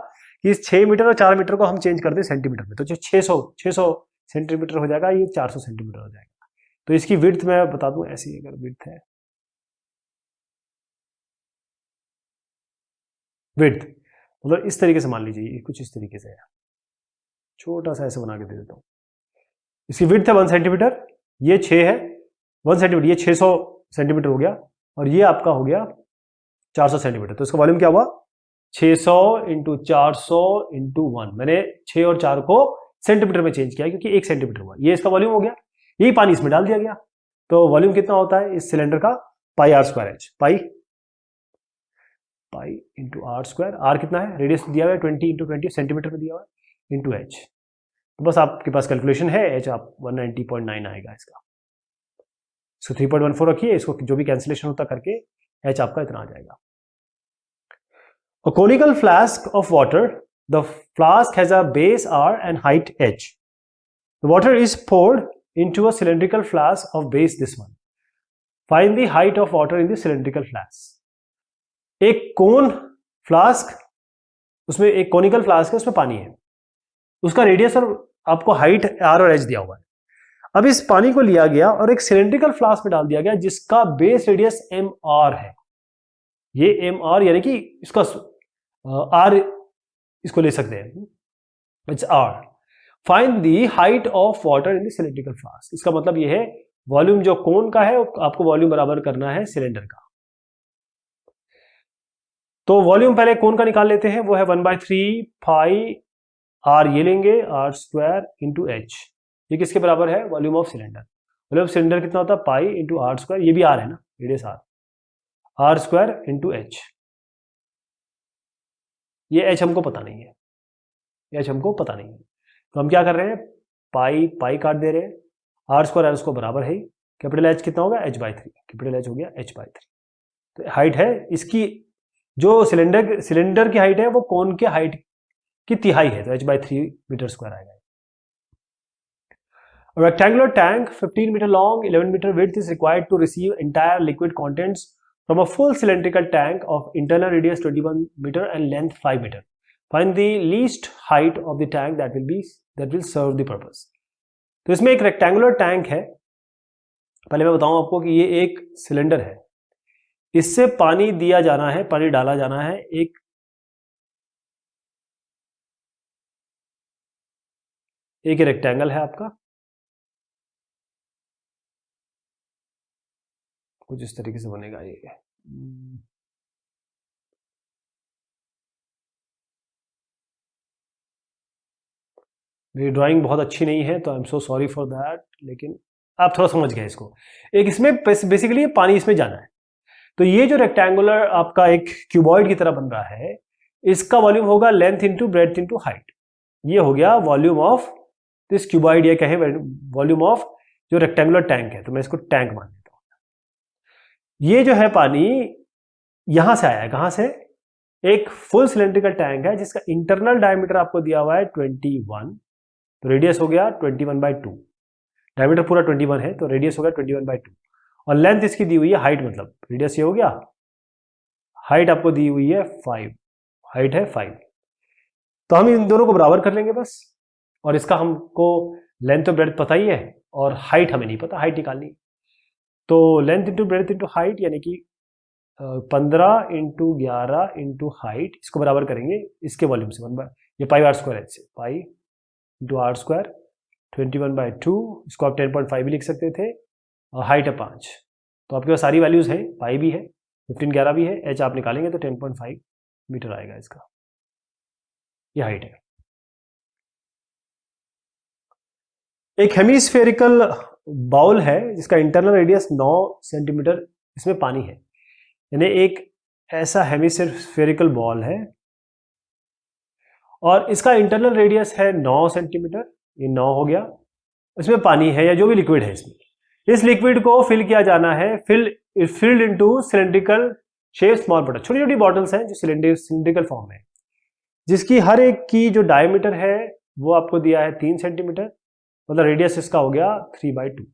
कि इस 6 मीटर और 4 मीटर को हम चेंज कर दें सेंटीमीटर में, तो जो 600 सेंटीमीटर हो जाएगा, ये 400 सेंटीमीटर हो जाएगा। तो इसकी विड्थ मैं बता दूं, ऐसी अगर विड्थ है, विड्थ मतलब इस तरीके से मान लीजिए, कुछ इस तरीके से है, छोटा सा ऐसे बना के दे देता हूं। इसकी विड्थ है 1 सेंटीमीटर, ये 6 है 1 सेंटीमीटर, ये 600 सेंटीमीटर हो गया, और ये आपका हो गया 400 सेंटीमीटर। तो इसका वॉल्यूम क्या हुआ 600 इंटू 400 इंटू 1। मैंने 6 और 4 को सेंटीमीटर में चेंज किया क्योंकि 1 सेंटीमीटर हुआ, ये इसका वॉल्यूम हो गया। यही पानी इसमें डाल दिया गया, तो वॉल्यूम कितना होता है इस सिलेंडर का, pi are square H, pi into are square. R कितना है, रेडियस दिया हुआ है 20 इंटू 20 सेंटीमीटर में दिया हुआ है, इंटू एच। तो बस आपके पास कैलकुलेशन है, एच आप 190.9 आएगा इसका। सो 3.14 रखिए, इसको जो भी कैंसिलेशन होता करके एच आपका इतना आ जाएगा। A conical flask of water, the flask has a base R and height H. The water is poured into a cylindrical flask of base this one. Find the height of water in the cylindrical flask. एक कोन flask, उसमें एक conical flask है, उसमें पानी है, उसका radius और आपको हाइट R और H दिया हुआ है। अब इस पानी को लिया गया और एक सिलेंड्रिकल फ्लास्क में डाल दिया गया जिसका बेस रेडियस MR है। ये MR यानी कि इसका R इसको ले सकते हैं, it's R। Find the height of water in the cylindrical flask. इसका मतलब ये है वॉल्यूम जो कोन का है आपको वॉल्यूम बराबर करना है सिलेंडर का। तो वॉल्यूम पहले कोन का निकाल लेते हैं, वो है 1/3 पाई R, ये लेंगे R² इंटू H। ये किसके बराबर है? Volume of cylinder. Volume of cylinder कितना होता है? पाई इंटू R², ये भी R है ना, रेडियस R² इंटू H। ये H हमको पता नहीं है, ये H हमको पता नहीं है, तो हम क्या कर रहे हैं, पाई पाई काट दे रहे हैं, R² R उसको बराबर है, कैपिटल H कितना होगा? H/3, कैपिटल H हो गया H/3। तो हाइट है इसकी, जो सिलेंडर की हाइट है वो कोन के हाइट की तिहाई है, तो H/3 मीटर स्क्वायर आएगा। A rectangular tank 15 meter long, 11 meter width is required to receive entire liquid contents from a full cylindrical tank of internal radius 21 meter and length 5 meter. Find the least height of the tank that will serve the purpose. तो इसमें एक rectangular tank है। पहले मैं बताऊं आपको कि ये एक सिलेंडर है, इससे पानी दिया जाना है, पानी डाला जाना है। एक रेक्टेंगल है आपका, कुछ इस तरीके से बनेगा ये। मेरी ड्राइंग बहुत अच्छी नहीं है तो I am so sorry for that, लेकिन आप थोड़ा समझ गए इसको। एक इसमें बेसिकली पानी इसमें जाना है, तो ये जो रेक्टेंगुलर आपका एक क्यूबॉइड की तरह बन रहा है, इसका वॉल्यूम होगा length into breadth into height. ये हो गया वॉल्यूम ऑफ दिस क्यूबॉइड, ये कहें वॉल्यूम ऑफ जो रेक्टेंगुलर टैंक है, तो मैं इसको टैंक मान लेता हूं। ये जो है पानी यहां से आया है, कहां से? एक फुल सिलेंड्रिकल टैंक है जिसका इंटरनल डायमीटर आपको दिया हुआ है 21, तो रेडियस हो गया 21/2। डायमीटर पूरा 21 है तो रेडियस हो गया 21/2, और लेंथ इसकी दी हुई है, हाइट मतलब रेडियस ये हो गया, हाइट आपको दी हुई है 5, हाइट है 5। तो हम इन दोनों को बराबर कर लेंगे बस, और इसका हमको लेंथ और ब्रेड्थ पता ही है और हाइट हमें नहीं पता, हाइट निकालनी। तो length into breadth into height यानी कि 15 इंटू 11 इंटू हाइट, इसको बराबर करेंगे इसके वॉल्यूम से, ये पाई R² H से, पाई इंटू R², 21/2, इसको आप 10.5 भी लिख सकते थे, और हाइट है 5। तो आपके पास सारी वैल्यूज हैं, पाई भी है, 15 11 भी है, H आप निकालेंगे तो 10.5 मीटर आएगा इसका, ये हाइट है। एक हेमीस्फेरिकल बाउल है जिसका इंटरनल रेडियस 9 सेंटीमीटर, इसमें पानी है, यानी एक ऐसा हेमीस्फेरिकल बॉल है और इसका इंटरनल रेडियस है 9 सेंटीमीटर, ये 9 हो गया, इसमें पानी है या जो भी लिक्विड है इसमें। इस लिक्विड को फिल किया जाना है, field into cylindrical shape small bottle, छोटी छोटी बॉटल्स हैं जो सिलेंड्रिकल फॉर्म है, जिसकी हर एक की जो डायमीटर है वो आपको दिया है 3 सेंटीमीटर, मतलब रेडियस इसका हो गया 3/2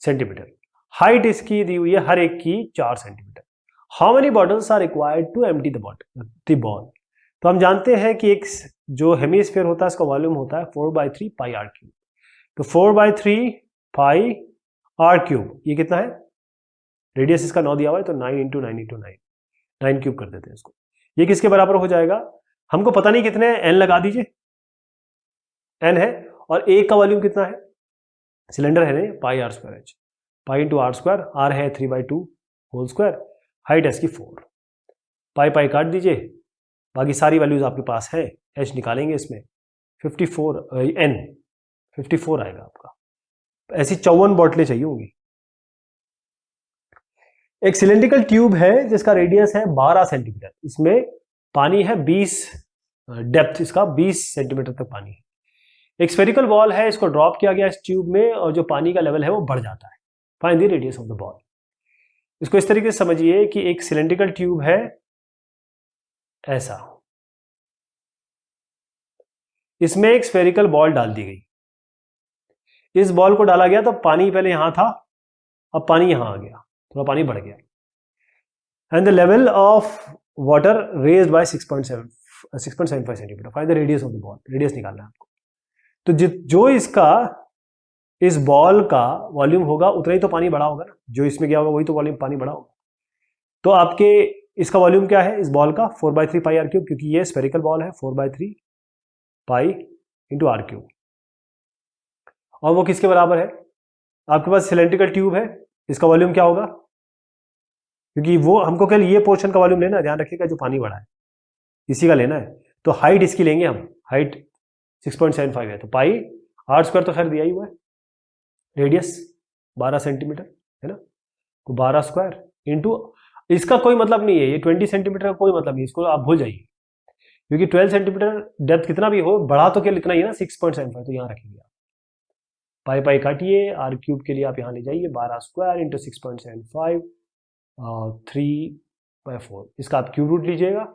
सेंटीमीटर। हाइट इसकी दी हुई है हर एक की 4 centimetre. How many bottles are required to empty the ball? तो हम जानते हैं कि एक जो हेमीस्फीयर होता है इसका वॉल्यूम होता है 4/3 पाई R³। तो 4/3 पाई R³, ये कितना है? रेडियस इसका 9 दिया हुआ है, तो 9 इंटू 9 इंटू 9, 9 क्यूब कर देते हैं इसको। ये किसके बराबर हो जाएगा? हमको पता नहीं कितने हैं, n लगा दीजिए, n है, और एक का वॉल्यूम कितना है? सिलेंडर है ना, पाई R² H, pi into R², R है 3/2 होल स्क्वायर, हाइट है इसकी 4, पाई पाई काट दीजिए, बाकी सारी वैल्यूज आपके पास है, H निकालेंगे इसमें 54, n 54 आएगा आपका। ऐसी 54 बॉटलें चाहिए होंगी। एक सिलेंड्रिकल ट्यूब है जिसका रेडियस है 12 सेंटीमीटर, इसमें पानी है 20, डेप्थ इसका 20 सेंटीमीटर तक पानी है। एक स्फेरिकल बॉल है, इसको ड्रॉप किया गया इस ट्यूब में और जो पानी का लेवल है वो बढ़ जाता है। Find the radius of the ball. इसको इस तरीके से समझिए कि एक सिलेंड्रिकल ट्यूब है ऐसा, इसमें एक स्फेरिकल बॉल डाल दी गई। इस बॉल को डाला गया तो पानी पहले यहां था, अब पानी यहां आ गया, थोड़ा पानी बढ़ गया, and the level of water raised bye 6.75 centimetre. Find the radius of the ball. Radius निकालना है आपको। तो जो इसका इस बॉल का वॉल्यूम होगा उतना ही तो पानी बढ़ा होगा ना, जो इसमें गया होगा वही तो वॉल्यूम पानी बढ़ा होगा। तो आपके इसका वॉल्यूम क्या है इस बॉल का? 4/3 पाई आर क्यूब, क्योंकि ये स्फेरिकल बॉल है। 4/3 पाई इंटू आर क्यूब। और वो किसके बराबर है? आपके पास सिलेंड्रिकल ट्यूब है, इसका वॉल्यूम क्या होगा? क्योंकि वो हमको केवल ये पोर्शन का वॉल्यूम लेना है, ध्यान रखिएगा जो पानी बढ़ा है इसी का लेना है। तो हाइट इसकी लेंगे हम, हाइट 6.75 है, तो पाई आर स्क्वायर तो खैर दिया ही हुआ है, रेडियस 12 सेंटीमीटर है ना, तो 12 स्क्वायर इंटू, इसका कोई मतलब नहीं है, ये 20 सेंटीमीटर का कोई मतलब नहीं, इसको आप भूल जाइए, क्योंकि 12 सेंटीमीटर डेप्थ कितना भी हो, बढ़ा तो केवल इतना ही है ना 6.75, तो यहाँ रखेंगे आप। पाई पाई काटिए, आर क्यूब के लिए आप यहाँ ले जाइए, 12 स्क्वायर इंटू 6.75 3/4, इसका आप क्यूब रूट लीजिएगा,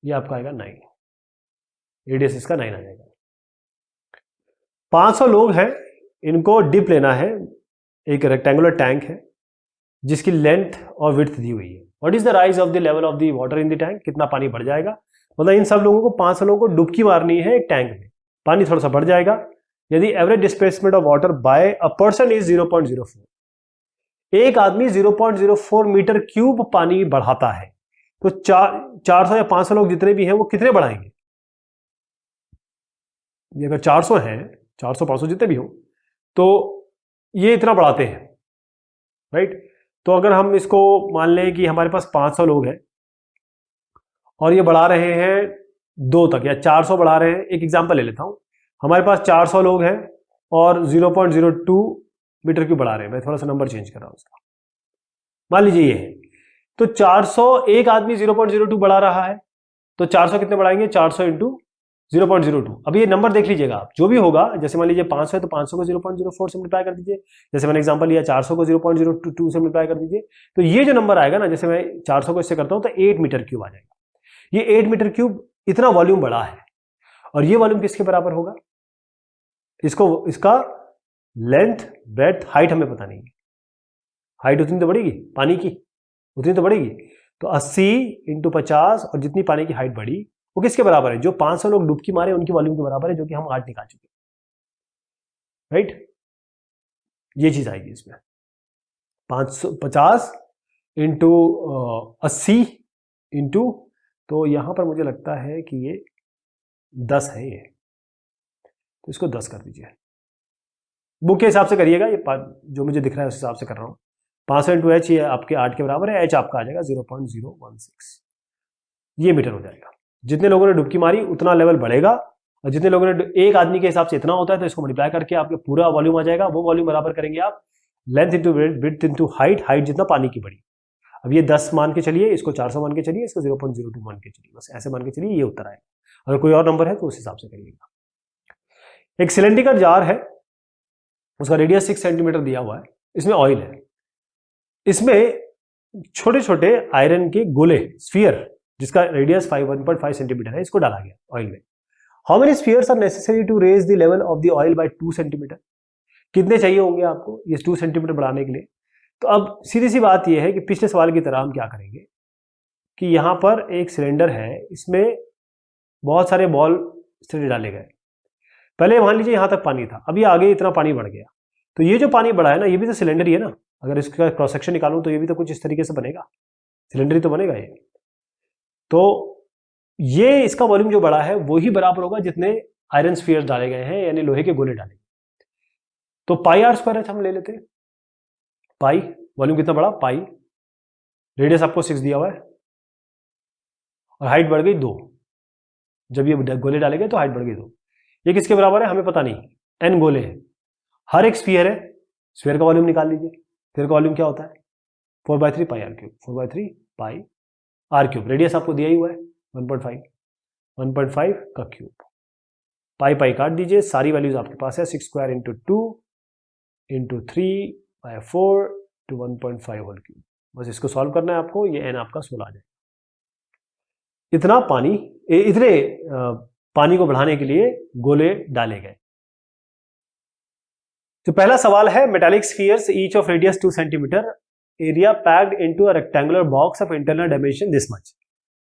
ये आपका आएगा 9, रेडियस इसका 9 आ जाएगा। 500 लोग हैं, इनको डिप लेना है, एक रेक्टेंगुलर टैंक है जिसकी लेंथ और विड्थ दी हुई है। What is the rise of the level of the water in the tank? कितना पानी बढ़ जाएगा? मतलब इन सब लोगों को 500 लोगों को डुबकी मारनी है एक टैंक में, पानी थोड़ा सा बढ़ जाएगा। यदि average displacement of water bye a person is 0.04, एक आदमी 0.04 मीटर क्यूब पानी बढ़ाता है, तो 400 या 500 लोग जितने भी हैं वो कितने बढ़ाएंगे? ये अगर 400 हैं, 400-500 जितने भी हो, तो ये इतना बढ़ाते हैं, राइट। तो अगर हम इसको मान लें कि हमारे पास 500 लोग हैं और ये बढ़ा रहे हैं 2 तक, या 400 बढ़ा रहे हैं, एक एग्जांपल ले लेता हूं, हमारे पास 400 लोग हैं और 0.02 मीटर क्यूब बढ़ा रहे हैं, मैं थोड़ा सा नंबर चेंज कर रहा हूं उसका, मान लीजिए ये है, तो 400, एक आदमी 0.02 बढ़ा रहा है, तो 400 कितने बढ़ाएंगे? 400 इंटू 0.02। अब ये नंबर देख लीजिएगा आप, जो भी होगा, जैसे मान लीजिए 500 है तो 500 को 0.04 से मल्टीप्लाई कर दीजिए, जैसे मैंने एग्जांपल लिया 400 को 0.02 से मल्टीप्लाई कर दीजिए, तो ये जो नंबर आएगा ना, जैसे मैं 400 को इससे करता हूं तो 8 मीटर क्यूब आ जाएगा। ये 8 मीटर क्यूब इतना वॉल्यूम बढ़ा है, और ये वॉल्यूम किसके बराबर होगा? इसका लेंथ, ब्रेड्थ, हाइट हमें पता नहीं है, हाइट उतनी तो बढ़ेगी पानी की, उतनी तो बढ़ेगी, तो 80 इंटू 50, और जितनी पानी की हाइट बढ़ी वो किसके बराबर है? जो 500 लोग डुबकी मारे उनकी वॉल्यूम के बराबर है, जो कि हम 8 निकाल चुके हैं, राइट। ये चीज आएगी इसमें, 550 इंटू 80 इंटू, तो यहां पर मुझे लगता है कि ये 10 है, ये तो इसको 10 कर दीजिए, बुक के हिसाब से करिएगा, ये जो मुझे दिख रहा है उस हिसाब से कर रहा हूं। 500 इंटू एच, ये आपके 8 के बराबर है, एच आपका आ जाएगा 0.016, ये मीटर हो जाएगा। जितने लोगों ने डुबकी मारी उतना लेवल बढ़ेगा, और जितने लोगों ने, एक आदमी के हिसाब से इतना होता है, तो इसको मल्टीप्लाई करके आपके पूरा वॉल्यूम आ जाएगा। वो वॉल्यूम बराबर करेंगे आप length into width into height, height जितना पानी की बढ़ी। अब ये 10 मान के चलिए, इसको 400 मान के चलिए, इसको 0.02 मान के चलिए, बस ऐसे मान के चलिए, ये उत्तर आएगा। अगर कोई और नंबर है तो उस हिसाब से करिएगा। एक सिलेंड्रिकल जार है, उसका रेडियस 6 सेंटीमीटर दिया हुआ है, इसमें ऑयल है, इसमें छोटे छोटे आयरन के गोले, स्फीयर, जिसका रेडियस 1.5 सेंटीमीटर है, इसको डाला गया ऑयल में। How many spheres are necessary to raise the level of the oil by 2 centimetre? कितने चाहिए होंगे आपको ये 2 सेंटीमीटर बढ़ाने के लिए? तो अब सीधी सी बात यह है कि पिछले सवाल की तरह हम क्या करेंगे कि यहां पर एक सिलेंडर है, इसमें बहुत सारे बॉल स्थिर डाले गए। पहले मान लीजिए यहां तक पानी था, अभी आगे इतना पानी बढ़ गया, तो ये जो पानी बढ़ा है ना, ये भी तो सिलेंडर ही है ना। अगर इसका क्रॉस सेक्शन निकालूं तो ये भी तो कुछ इस तरीके से बनेगा, सिलेंडर ही तो बनेगा ये। तो ये इसका वॉल्यूम जो बड़ा है वही बराबर होगा जितने आयरन स्फीयर्स डाले गए हैं, यानी लोहे के गोले डाले गए। तो पाई आर स्क्वायर हम ले लेते हैं। पाई वॉल्यूम कितना बड़ा? पाई, रेडियस आपको 6 दिया हुआ है, और हाइट बढ़ गई 2, जब ये गोले डाले गए तो हाइट बढ़ गई 2। ये किसके बराबर है हमें पता नहीं, n गोले हैं, हर एक स्फीयर है, स्फीयर का वॉल्यूम निकाल लीजिए। स्फीयर का वॉल्यूम क्या होता है? 4/3 pi are cube, 4/3 pi are cube, radius आपको दिया ही हुआ है 1.5 का क्यूब। पाई पाई काट दीजिए, सारी वैल्यूज आपके पास है 6 square into 2 into 3/4 to 1.5 whole cube. बस इसको सॉल्व करना है आपको, ये n आपका 16 आ जाएगा। इतना पानी, इतने पानी को बढ़ाने के लिए गोले डाले गए। तो पहला सवाल है metallic spheres each of radius 2 centimetre, area packed into a rectangular box of internal dimension this much,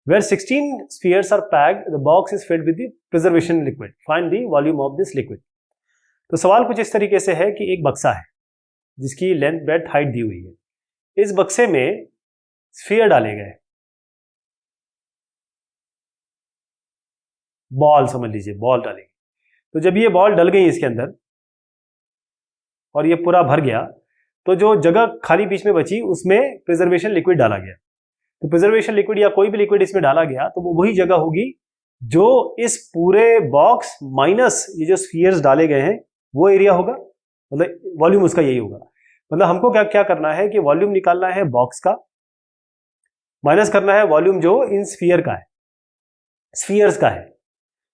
where 16 spheres are packed, the box is filled with the preservation liquid, find the volume of this liquid. तो सवाल कुछ इस तरीके से है कि एक बक्सा है जिसकी लेंथ ब्रेड्थ हाइट दी हुई है, इस बक्से में स्फीयर डाले गए, बॉल समझ लीजिए, बॉल डालेंगे। तो जब ये बॉल डल गई इसके अंदर और ये पूरा भर गया, तो जो जगह खाली बीच में बची उसमें प्रिजर्वेशन लिक्विड डाला गया। तो प्रिजर्वेशन लिक्विड या कोई भी लिक्विड इसमें डाला गया तो वो वही जगह होगी जो इस पूरे बॉक्स माइनस ये जो स्फीयर्स डाले गए हैं वो एरिया होगा, मतलब वॉल्यूम उसका यही होगा। मतलब हमको क्या क्या करना है कि वॉल्यूम निकालना है बॉक्स का, माइनस करना है वॉल्यूम जो इन स्फीयर का है, स्फीयर्स का है,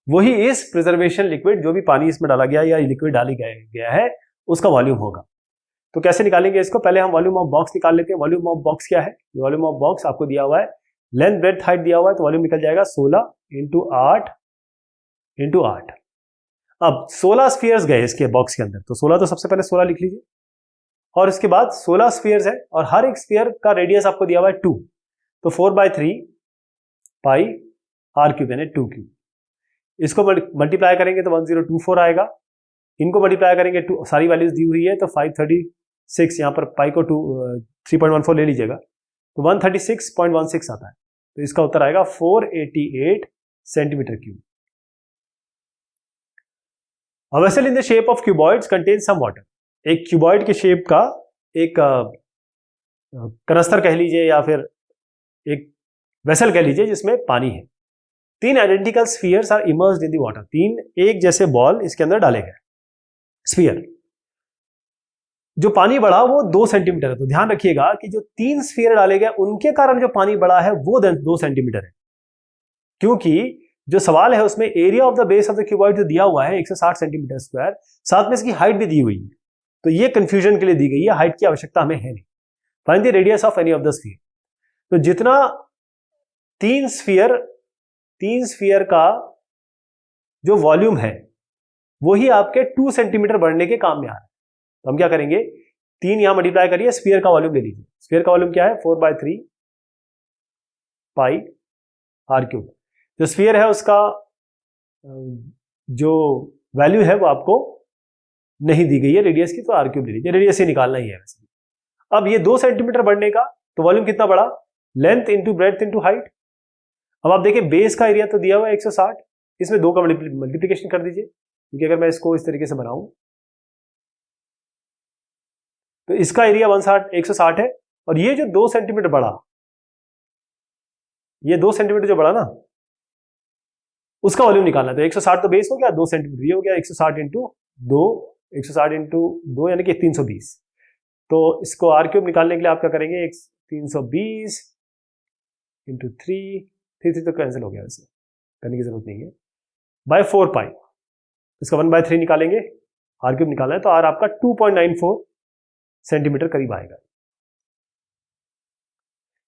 वही इस प्रिजर्वेशन लिक्विड जो भी पानी इसमें डाला गया या लिक्विड डाली गया है उसका वॉल्यूम होगा। तो कैसे निकालेंगे इसको, पहले हम वॉल्यूम ऑफ बॉक्स निकाल लेते हैं। वॉल्यूम ऑफ बॉक्स क्या है, वॉल्यूम ऑफ बॉक्स आपको दिया हुआ है, लेंथ ब्रेड्थ हाइट दिया हुआ है, तो वॉल्यूम निकल जाएगा 16 इंटू 8 इंटू 8। अब 16 स्फीयर्स गए इसके बॉक्स के अंदर, तो 16 तो सबसे पहले 16 लिख लीजिए, और इसके बाद 16 स्फीयर्स है और हर एक स्फीयर का रेडियस आपको दिया हुआ है 2, तो 4/3 पाई r क्यूब यानी 2 क्यूब। इसको मल्टीप्लाई करेंगे तो 1024 आएगा, इनको मल्टीप्लाई करेंगे सारी वैल्यूज दी हुई है तो 536, यहाँ पर पाई को 3.14 ले लीजिएगा तो 136.16 आता है, तो इसका उत्तर आएगा 488 centimetre cube. A vessel in the shape of cuboids contains some water, एक क्यूबॉइड के शेप का एक कनस्तर कह लीजिए या फिर एक वेसल कह लीजिए जिसमें पानी है। 3 identical spheres are immersed in the water, 3 एक जैसे बॉल इसके अंदर डाले गए स्फीयर। जो पानी बढ़ा वो 2 सेंटीमीटर है, तो ध्यान रखिएगा कि जो 3 स्फीयर डाले गए उनके कारण जो पानी बढ़ा है वो 2 सेंटीमीटर है, क्योंकि जो सवाल है उसमें area of the base of the cuboid जो दिया हुआ है 160 सेंटीमीटर स्क्वायर, साथ में इसकी हाइट भी दी हुई है, तो ये कंफ्यूजन के लिए दी गई है, हाइट की आवश्यकता हमें है नहीं। Find the radius of any of the sphere, तो जितना 3 स्फीयर का जो वॉल्यूम है वही आपके 2 सेंटीमीटर बढ़ने के काम में आ रहा है। तो हम क्या करेंगे, 3 यहां मल्टीप्लाई करिए, स्फीयर का वॉल्यूम ले लीजिए। स्फीयर का वॉल्यूम क्या है, 4/3 पाई r क्यूब। जो स्फीयर है उसका जो वैल्यू है वो आपको नहीं दी गई है रेडियस की, तो r क्यूब ले लीजिए, रेडियस ही निकालना ही है वैसे। अब ये 2 सेंटीमीटर बढ़ने का तो वॉल्यूम कितना बढ़ा, length into breadth into height. अब आप देखिए बेस का एरिया तो दिया हुआ है 160, इसमें 2 का मल्टीप्लीकेशन कर दीजिए, क्योंकि अगर मैं इसको इस तरीके से बनाऊं तो इसका एरिया 160 है, और ये जो 2 सेंटीमीटर बढ़ा, ये 2 सेंटीमीटर जो बढ़ा ना उसका वॉल्यूम निकालना है। तो 160 तो बेस हो गया, 2 सेंटीमीटर ये हो गया 160 इंटू 2, 160 इंटू 2 यानी कि 320। तो इसको r क्यूब निकालने के लिए आप क्या करेंगे, 320 इंटू 3 तो कैंसिल हो गया, वैसे करने की जरूरत नहीं है, बाय 4 पाई, इसका 1/3 निकालेंगे, r क्यूब निकालना है तो r आपका 2.94 सेंटीमीटर करीब आएगा।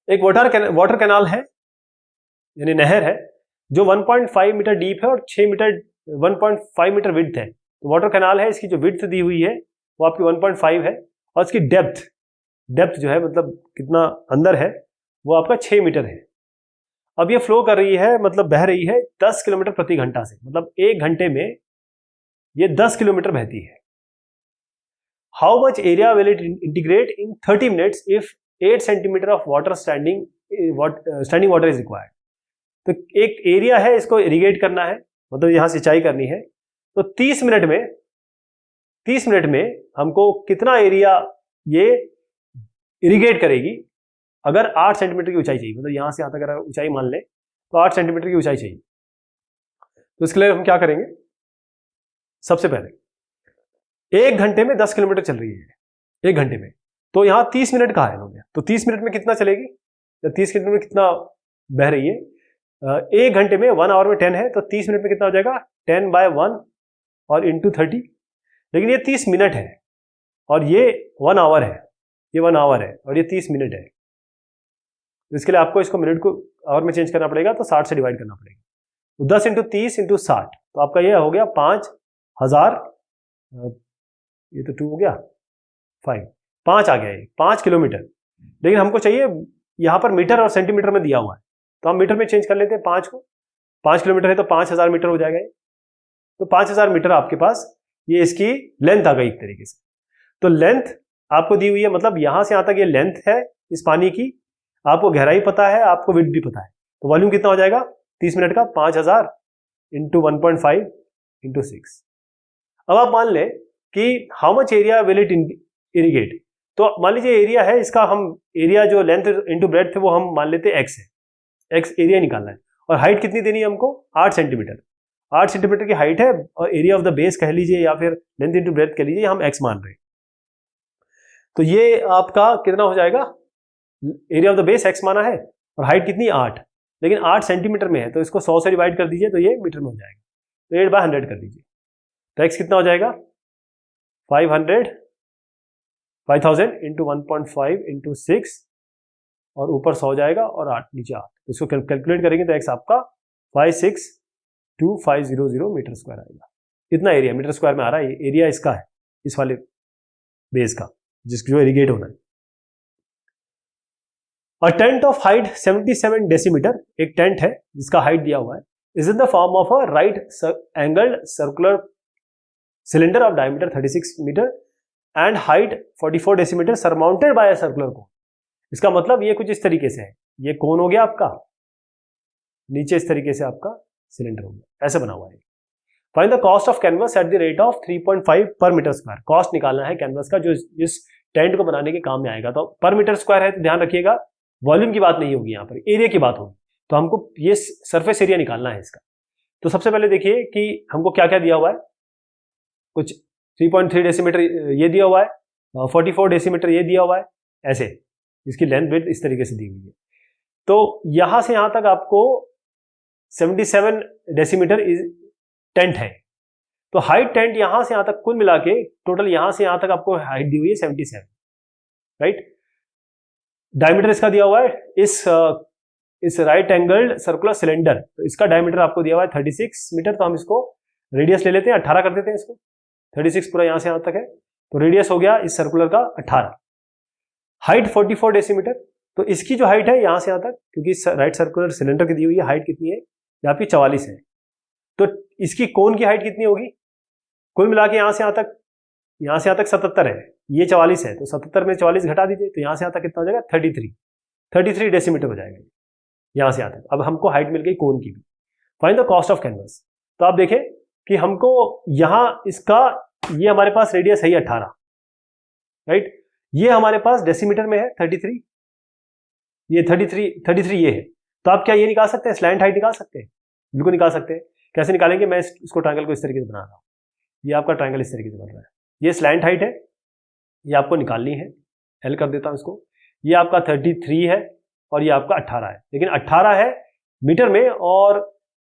एक वाटर कैनाल है यानी नहर है जो 1.5 मीटर डीप है और 1.5 मीटर विड्थ है। तो वाटर कैनाल है, इसकी जो विड्थ दी हुई है वो आपकी 1.5 है, और इसकी डेप्थ जो है मतलब कितना अंदर है वो आपका 6 मीटर है। अब ये फ्लो कर रही है, मतलब बह रही है 10 किलोमीटर प्रति घंटा से, मतलब 1 घंटे में ये 10 किलोमीटर बहती है। How much area will it integrate in 30 minutes if 8 centimetre of water standing water is required. तो एक एरिया है, इसको इरिगेट करना है, मतलब यहां सिंचाई करनी है, तो 30 मिनट में हमको कितना एरिया ये इरिगेट करेगी अगर 8 सेंटीमीटर की ऊंचाई चाहिए, मतलब यहां से यहां तक अगर ऊंचाई मान ले तो 8 सेंटीमीटर की ऊंचाई चाहिए। तो इसके लिए हम क्या करेंगे, सबसे पहले 1 घंटे में 10 किलोमीटर चल रही है, 1 घंटे में, तो यहां 30 मिनट कहा है इन्होंने, तो 30 मिनट में कितना चलेगी, जब 30 मिनट में कितना बह रही है, 1 घंटे में 1 आवर में 10 है, तो 30 मिनट में कितना हो जाएगा, 10/1 और इंटू 30, लेकिन ये 30 मिनट है और ये 1 आवर है, ये 1 आवर है और ये 30 मिनट है। तो इसके लिए आपको इसको मिनट को आवर में चेंज करना पड़ेगा, तो 60 से डिवाइड करना पड़ेगा। तो 10 इंटू 30 इंटू 60, तो आपका ये हो गया 5000, ये तो 2 हो गया, 5 आ गया, ये 5 किलोमीटर। लेकिन हमको चाहिए यहाँ पर मीटर और सेंटीमीटर में दिया हुआ है, तो हम मीटर में चेंज कर लेते हैं 5 को। 5 किलोमीटर है तो 5000 मीटर हो जाएगा ये। तो 5000 मीटर आपके पास ये इसकी लेंथ आ गई एक तरीके से। तो लेंथ आपको दी हुई है, मतलब यहां से यहां तक ये लेंथ है इस पानी की, आपको गहराई पता है, आपको विड्थ भी पता है। तो वॉल्यूम कितना हो जाएगा 30 मिनट का, 5000 इंटू 1.5 इंटू 6। अब आप मान लें कि how much area will it irrigate, तो मान लीजिए एरिया है इसका, हम एरिया जो लेंथ इंटू ब्रेड्थ है वो हम मान लेते हैं एक्स है, एक्स एरिया निकालना है। और हाइट कितनी देनी है हमको, 8 सेंटीमीटर। 8 सेंटीमीटर की हाइट है और एरिया ऑफ द बेस कह लीजिए या फिर लेंथ इंटू ब्रेड्थ कह लीजिए, हम एक्स मान रहे हैं। तो ये आपका कितना हो जाएगा, area of the base x माना है और हाइट कितनी 8, लेकिन 8 सेंटीमीटर में है, तो इसको 100 से डिवाइड कर दीजिए तो ये मीटर में हो जाएगा। तो 8/100 कर दीजिए, तो एक्स कितना हो जाएगा 5000 इंटू 1.5 इंटू 6 और ऊपर 100 जाएगा और 8 नीचे 8। तो इसको कैलकुलेट करेंगे तो एक्स आपका 562,500 मीटर स्क्वायर आएगा। इतना एरिया मीटर स्क्वायर में आ रहा है, ये एरिया इसका है, इस वाले बेस का जो इरिगेट होना है। A tent of height 77 decimetre, एक टेंट है जिसका हाइट दिया हुआ है, is in the form of a right angled circular cylinder of diameter 36 metre and height 44 decimetre surmounted by a circular cone. इसका मतलब ये कुछ इस तरीके से है, ये कोन हो गया आपका, नीचे इस तरीके से आपका सिलेंडर हो गया, ऐसे बना हुआ है। Find the cost of canvas at the rate of 3.5 पर मीटर स्क्वायर। कॉस्ट निकालना है कैनवस का जो इस टेंट को बनाने के काम में आएगा। तो पर मीटर स्क्वायर है तो ध्यान रखिएगा वॉल्यूम की बात नहीं होगी, यहाँ पर एरिया की बात होगी। तो हमको ये सरफेस एरिया निकालना है इसका। तो सबसे पहले देखिए कि हमको क्या क्या दिया हुआ है, कुछ 3.3 डेसीमीटर ये दिया हुआ है, 44 डेसीमीटर ये दिया हुआ है, ऐसे इसकी लेंथ विड्थ इस तरीके से दी हुई है। तो यहां से यहां तक आपको 77 डेसीमीटर टेंट है। तो हाइट टेंट यहां से यहां तक कुल मिला के टोटल यहां से यहां तक आपको हाइट दी हुई है 77, राइट। डायमीटर इसका दिया हुआ है इस राइट एंगल्ड सर्कुलर सिलेंडर, तो इसका डायमीटर आपको दिया हुआ है 36 मीटर। तो हम इसको रेडियस ले लेते हैं, 18 कर देते हैं इसको। 36 पूरा यहां से यहां तक है, तो रेडियस हो गया इस सर्कुलर का 18। हाइट 44 डेसीमीटर, तो इसकी जो हाइट है यहां से यहां तक, क्योंकि राइट सर्कुलर सिलेंडर की दी हुई है, हाइट कितनी है यहाँ पे 44 है। तो इसकी कोन की हाइट कितनी होगी, कुल मिला के यहां से यहां तक 77 है, ये 44 है, तो 77 में 44 घटा दीजिए, तो यहां से यहां तक कितना हो जाएगा 33 डेसीमीटर हो जाएगा यहां से यहां तक। अब हमको हाइट मिल गई कोन की भी। Find the cost of canvas. तो आप देखें कि हमको यहां इसका ये हमारे पास रेडियस है 18, राइट। ये हमारे पास डेसीमीटर में है 33, ये 33 ये है। तो आप क्या ये निकाल सकते हैं, स्लैंट हाइट निकाल सकते हैं, बिल्कुल निकाल सकते हैं। कैसे निकालेंगे, मैं इसको ट्रायंगल को इस तरीके से बना रहा हूं, ये आपका ट्रायंगल इस तरीके से बन रहा है, ये स्लैंट हाइट है, ये आपको निकालनी है, एल कर देता हूं इसको। ये आपका 33 है और ये आपका 18 है, लेकिन 18 है मीटर में और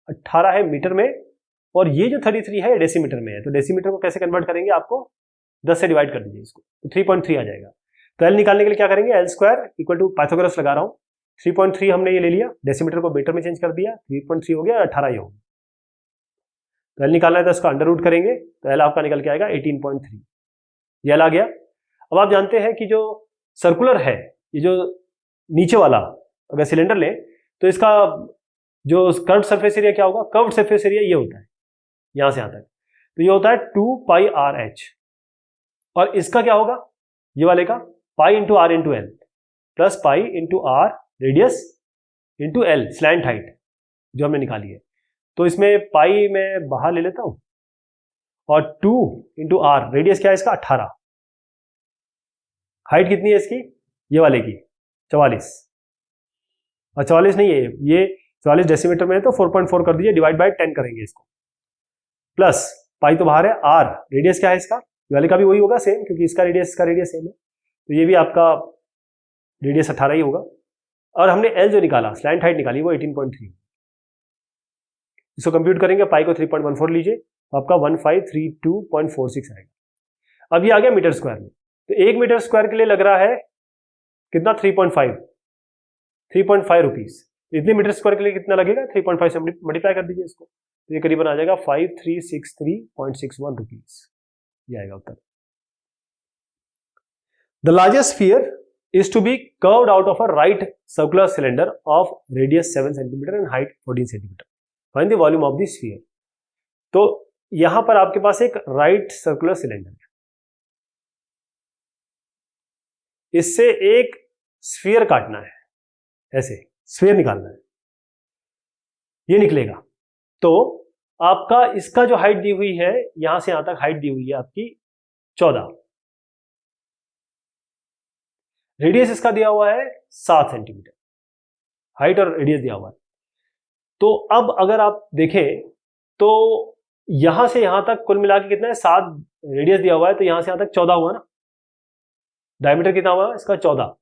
18 है मीटर में, और ये जो 33 है डेसीमीटर में है। तो डेसीमीटर को कैसे कन्वर्ट करेंगे, आपको 10 से डिवाइड कर दीजिए इसको, तो 3.3 आ जाएगा। तो एल निकालने के लिए क्या करेंगे, l square equal to Pythagoras लगा रहा हूं, 3.3 हमने ये ले लिया, डेसीमीटर को मीटर में चेंज कर दिया, 3.3 हो गया, 18 ये हो गया। तो एल निकालना है तो इसका अंडर रूट करेंगे, तो एल आपका निकल के आएगा 18.3, ये एल आ गया। अब आप जानते हैं कि जो सर्कुलर है, ये जो नीचे वाला अगर सिलेंडर ले तो इसका जो कर्व सरफेस एरिया क्या होगा, कर्व सरफेस एरिया ये होता है यहां से यहां तक, तो ये होता है 2πRh, और इसका क्या होगा ये वाले का pi into r into l plus pi into r radius into l slant height जो हमने निकाली है। तो इसमें पाई मैं बाहर ले लेता हूं और 2 इंटू आर रेडियस क्या है इसका 18, हाइट कितनी है इसकी ये वाले की 44, और 44 नहीं है ये 44 डेसीमीटर में है, तो 4.4 कर दीजिए, डिवाइड बाय 10 करेंगे इसको, प्लस पाई तो बाहर है, आर रेडियस क्या है इसका, ये वाले का भी वही होगा सेम, क्योंकि इसका रेडियस सेम है, तो ये भी आपका रेडियस 18 ही होगा। और हमने एल जो निकाला स्लैंट हाइट निकाली वो 18.3, इसको कंप्यूट करेंगे, पाई को 3.14 लीजिए, तो आपका 1532.46 आएगा। अब ये आ गया मीटर स्क्वायर में, तो 1 मीटर स्क्वायर के लिए लग रहा है कितना, 3.5 रुपीज। इतने मीटर स्क्वायर के लिए कितना लगेगा, 3.5 से मल्टीप्लाई कर दीजिए इसको, तो ये करीबन आ जाएगा 5363.61 रुपीज, ये आएगा उत्तर। The largest sphere is to be curved out of a right circular cylinder of radius 7 cm and height 14 cm. Find the volume of the sphere. तो यहां पर आपके पास एक राइट सर्कुलर सिलेंडर है, इससे एक स्फीयर काटना है, ऐसे स्फीयर निकालना है, ये निकलेगा। तो आपका इसका जो हाइट दी हुई है, यहां से यहां तक हाइट दी हुई है आपकी 14, रेडियस इसका दिया हुआ है 7 सेंटीमीटर, हाइट और रेडियस दिया हुआ है। तो अब अगर आप देखें तो यहां से यहां तक कुल मिला के कितना है, 7 रेडियस दिया हुआ है, तो यहां से यहां तक 14 हुआ ना, डायमीटर कितना हुआ इसका 14।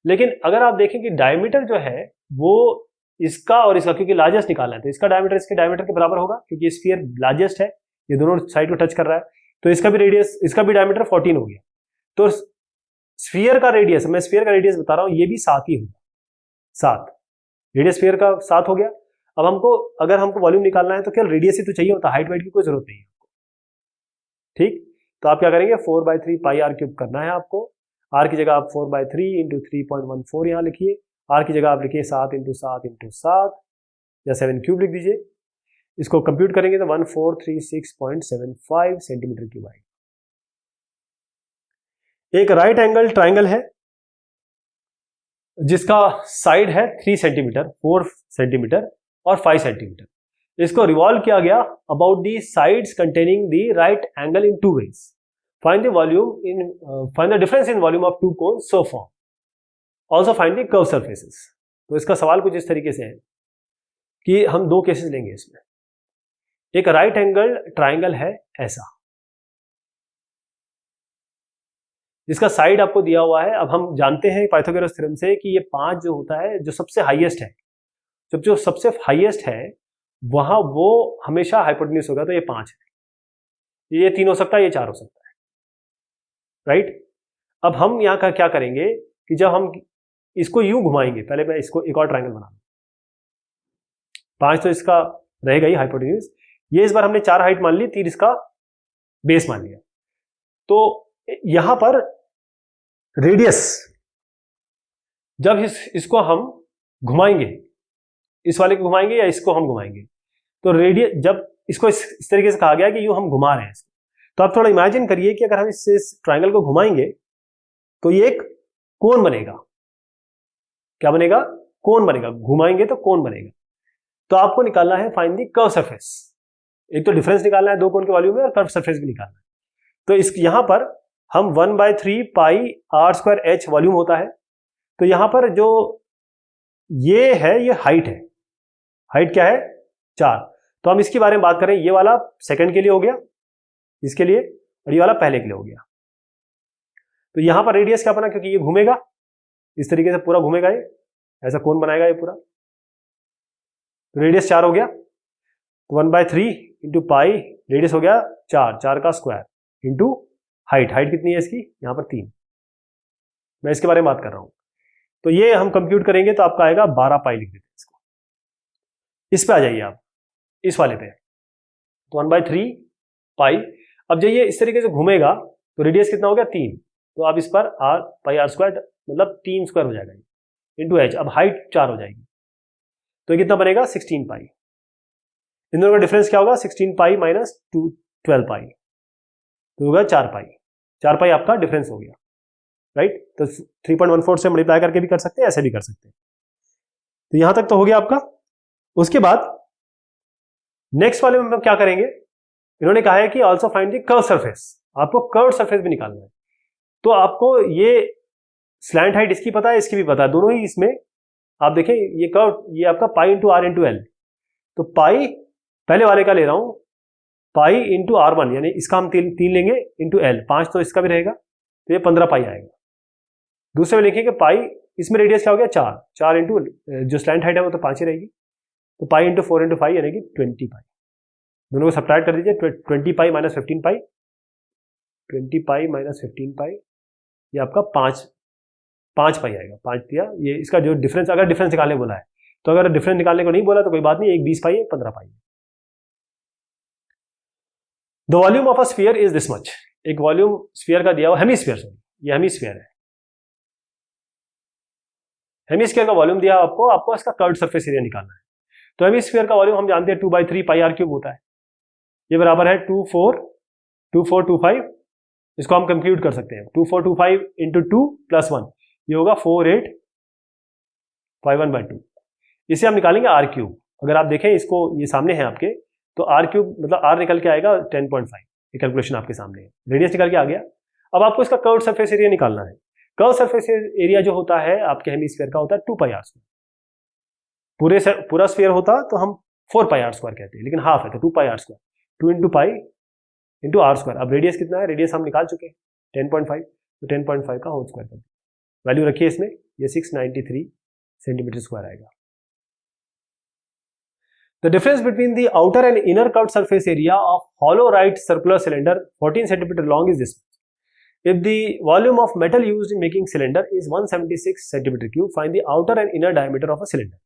लेकिन अगर आप देखें कि डायमीटर जो है वो इसका और इसका, क्योंकि लार्जेस्ट निकालना है, तो इसका डायमीटर इसके डायमीटर के बराबर होगा, क्योंकि स्फीयर लार्जेस्ट है, ये दोनों साइड को टच कर रहा है, तो इसका भी रेडियस, इसका भी डायमीटर 14 हो गया। तो स्फीयर का रेडियस, मैं स्फीयर का रेडियस बता रहा हूं, ये भी 7 ही होगा, 7 रेडियस स्फीयर का 7 हो गया। अब हमको, अगर हमको वॉल्यूम निकालना है तो केवल रेडियस ही तो चाहिए होता, हाइट वाइट की कोई जरूरत नहीं है आपको, ठीक। तो आप क्या करेंगे, 4/3 पाई आर क्यूब करना है आपको। आर की जगह आप 4/3 इंटू 3.14 यहां लिखिए, आर की जगह आप लिखिए 7 इंटू 7 इंटू 7 या 7 क्यूब लिख दीजिए। इसको कंप्यूट करेंगे तो 1436.75 सेंटीमीटर क्यूब आएगा। एक राइट एंगल ट्राइंगल है जिसका साइड है 3 सेंटीमीटर, 4 सेंटीमीटर और 5 सेंटीमीटर। इसको रिवॉल्व किया गया about the sides containing the right angle in 2 ways. Find the volume in, find the difference in volume of 2 cones so form, also find the curve surfaces. तो इसका सवाल कुछ इस तरीके से है कि हम 2 केसेस लेंगे इसमें। एक राइट एंगल ट्राइंगल है ऐसा, जिसका साइड आपको दिया हुआ है। अब हम जानते हैं पाइथागोरस थ्योरम से कि ये 5 जो होता है, जो सबसे हाईएस्ट है, जब जो सबसे हाईएस्ट है वहां वो हमेशा हाइपोटेन्यूज होगा, तो ये 5 है, ये 3 हो सकता है, ये 4 हो सकता है, राइट। अब हम यहाँ का क्या करेंगे कि जब हम इसको यूं घुमाएंगे, पहले मैं इसको एक और ट्राइंगल बना लूं, 5 तो इसका रहेगा ही हाइपोटेन्यूज, ये इस बार हमने 4 हाइट मान ली, 3 इसका बेस मान लिया। तो यहां पर रेडियस, जब इसको हम घुमाएंगे, इस वाले को घुमाएंगे या इसको हम घुमाएंगे, तो रेडियस, जब इसको इस तरीके से कहा गया कि यूं हम घुमा रहे हैं इसको, तो आप थोड़ा इमेजिन करिए कि अगर हम इस ट्राइंगल को घुमाएंगे तो ये एक कोन बनेगा। क्या बनेगा, कोन बनेगा, घुमाएंगे तो कोन बनेगा। तो आपको निकालना है फाइंड द कर्व सरफेस। एक तो डिफरेंस निकालना है 2 कोन के वॉल्यूम में, और कर्व सरफेस भी निकालना है। तो इस यहां पर हम 1/3 पाई r² h वॉल्यूम होता है, तो यहां पर जो ये है ये हाइट है, हाइट क्या है 4। तो हम इसके बारे में बात करें, ये वाला सेकंड के लिए हो गया इसके लिए, और ये वाला पहले के लिए हो गया। तो यहां पर रेडियस क्या बना, क्योंकि ये घूमेगा इस तरीके से, पूरा घूमेगा, ये ऐसा कोन बनाएगा ये पूरा, तो रेडियस 4 हो गया। तो 1/3 इंटू पाई, रेडियस हो गया 4 का स्क्वायर, इंटू हाइट, हाइट कितनी है इसकी, यहां पर 3, मैं इसके बारे में बात कर रहा हूं। तो ये हम कंप्यूट करेंगे तो आपका आएगा 12 पाई, लिख देते हैं इसको। इस पे आ जाइए आप, इस वाले पे, तो 1/3 पाई। अब जब ये इस तरीके से घूमेगा तो रेडियस कितना हो गया 3, तो आप इस पर पाई r² मतलब 3 स्क्वायर हो जाएगा इंटू h। अब हाइट 4 हो जाएगी, तो ये कितना बनेगा 16 पाई। इन दोनों का डिफरेंस क्या होगा, 16 पाई माइनस 12 पाई, तो होगा 4 पाई। 4 पाई आपका डिफरेंस हो गया, राइट। तो 3.14 से मल्टीप्लाई करके भी कर सकते हैं, ऐसे भी कर सकते हैं। तो यहां तक तो हो गया आपका। उसके बाद नेक्स्ट वाले में हम क्या करेंगे, इन्होंने कहा है कि also find the curve surface, आपको कर्व सरफेस भी निकालना है। तो आपको ये स्लैंट हाइट इसकी पता है, इसकी भी पता है, दोनों ही इसमें आप देखें, ये कर्व, ये आपका pi into r into L. तो पाई पहले वाले का ले रहा हूं, पाई इंटू r1, यानी इसका हम 3 लेंगे, इंटू एल, 5 तो इसका भी रहेगा, तो ये 15 पाई आएगा। दूसरे में लिखेंगे पाई, इसमें रेडियस क्या हो गया 4 इंटू जो स्लैंट हाइट है वो तो 5 ही रहेगी, तो पाई इंटू 4 इंटू 5 यानी कि 20 पाई। दोनों को सब्ट्रैक्ट कर दीजिए, 20 पाई माइनस 15 पाई, 20 पाई माइनस 15 पाई, ये आपका 5 पाई आएगा, 5 दिया। ये इसका जो डिफरेंस, अगर डिफरेंस निकालने बोला है तो, अगर डिफरेंस निकालने को नहीं बोला तो कोई बात नहीं, एक 20 पाई है, 15 पाई है। The volume of a sphere is this much. एक वॉल्यूम स्फीयर का दिया हुआ, हेमीस्फीयर, सॉरी ये हेमीस्फीयर है। हेमीस्फीयर का वॉल्यूम दिया आपको इसका कर्व्ड सरफेस एरिया निकालना है। तो हेमीस्फीयर का वॉल्यूम हम जानते हैं 2/3 पाई आर क्यूब होता है। ये बराबर है 2425। इसको हम कंप्यूट कर सकते हैं, 2425 इंटू 2 प्लस 1, ये होगा 4851/2। इसे हम निकालेंगे आर क्यूब। अगर आप देखें इसको, ये सामने है आपके, तो आर क्यूब मतलब आर निकल के आएगा 10.5। ये कैलकुलेशन आपके सामने है, रेडियस निकल के आ गया। अब आपको इसका कर्व्ड सरफेस एरिया निकालना है। कर्व्ड सरफेस एरिया जो होता है आपके हेमीस्फीयर का, होता है 2 पाई आर स्क्वायर। पूरा स्फीयर होता तो हम 4 पाई आर स्क्वायर कहते हैं, लेकिन हाफ है तो 2 pi are square, 2 into pi into are square. अब रेडियस कितना है, रेडियस हम निकाल चुके हैं 10.5, तो 10.5 का होल स्क्वायर कर दिया। वैल्यू रखिए इसमें, ये 693 सेंटीमीटर स्क्वायर आएगा। The difference between the outer and inner curved surface area of hollow right circular cylinder 14 cm long is this much. If the volume of metal used in making cylinder is 176 cm3, find the outer and inner diameter of a cylinder.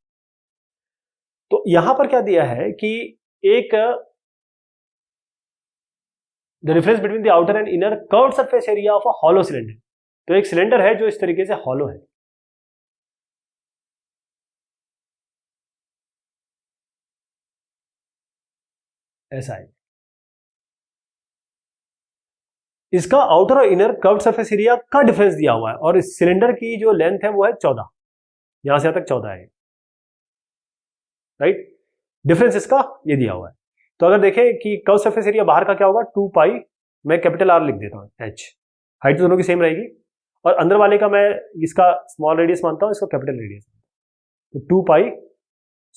तो यहां पर क्या दिया है कि एक the difference between the outer and inner curved surface area of a hollow cylinder. तो एक सिलेंडर है जो इस तरीके से हॉलो है, ऐसा है। इसका आउटर और इनर कर्व्ड सरफेस एरिया का डिफरेंस दिया हुआ है, और इस सिलेंडर की जो लेंथ है वो है 14, यहां से यहां तक 14 है, राइट। डिफरेंस इसका ये दिया हुआ है। तो अगर देखें कि कर्व सरफेस एरिया बाहर का क्या होगा, 2 पाई, मैं कैपिटल आर लिख देता हूं, एच। हाइट तो दोनों की सेम रहेगी, और अंदर वाले का मैं इसका स्मॉल रेडियस मानता हूं, इसको कैपिटल रेडियस। तो 2 पाई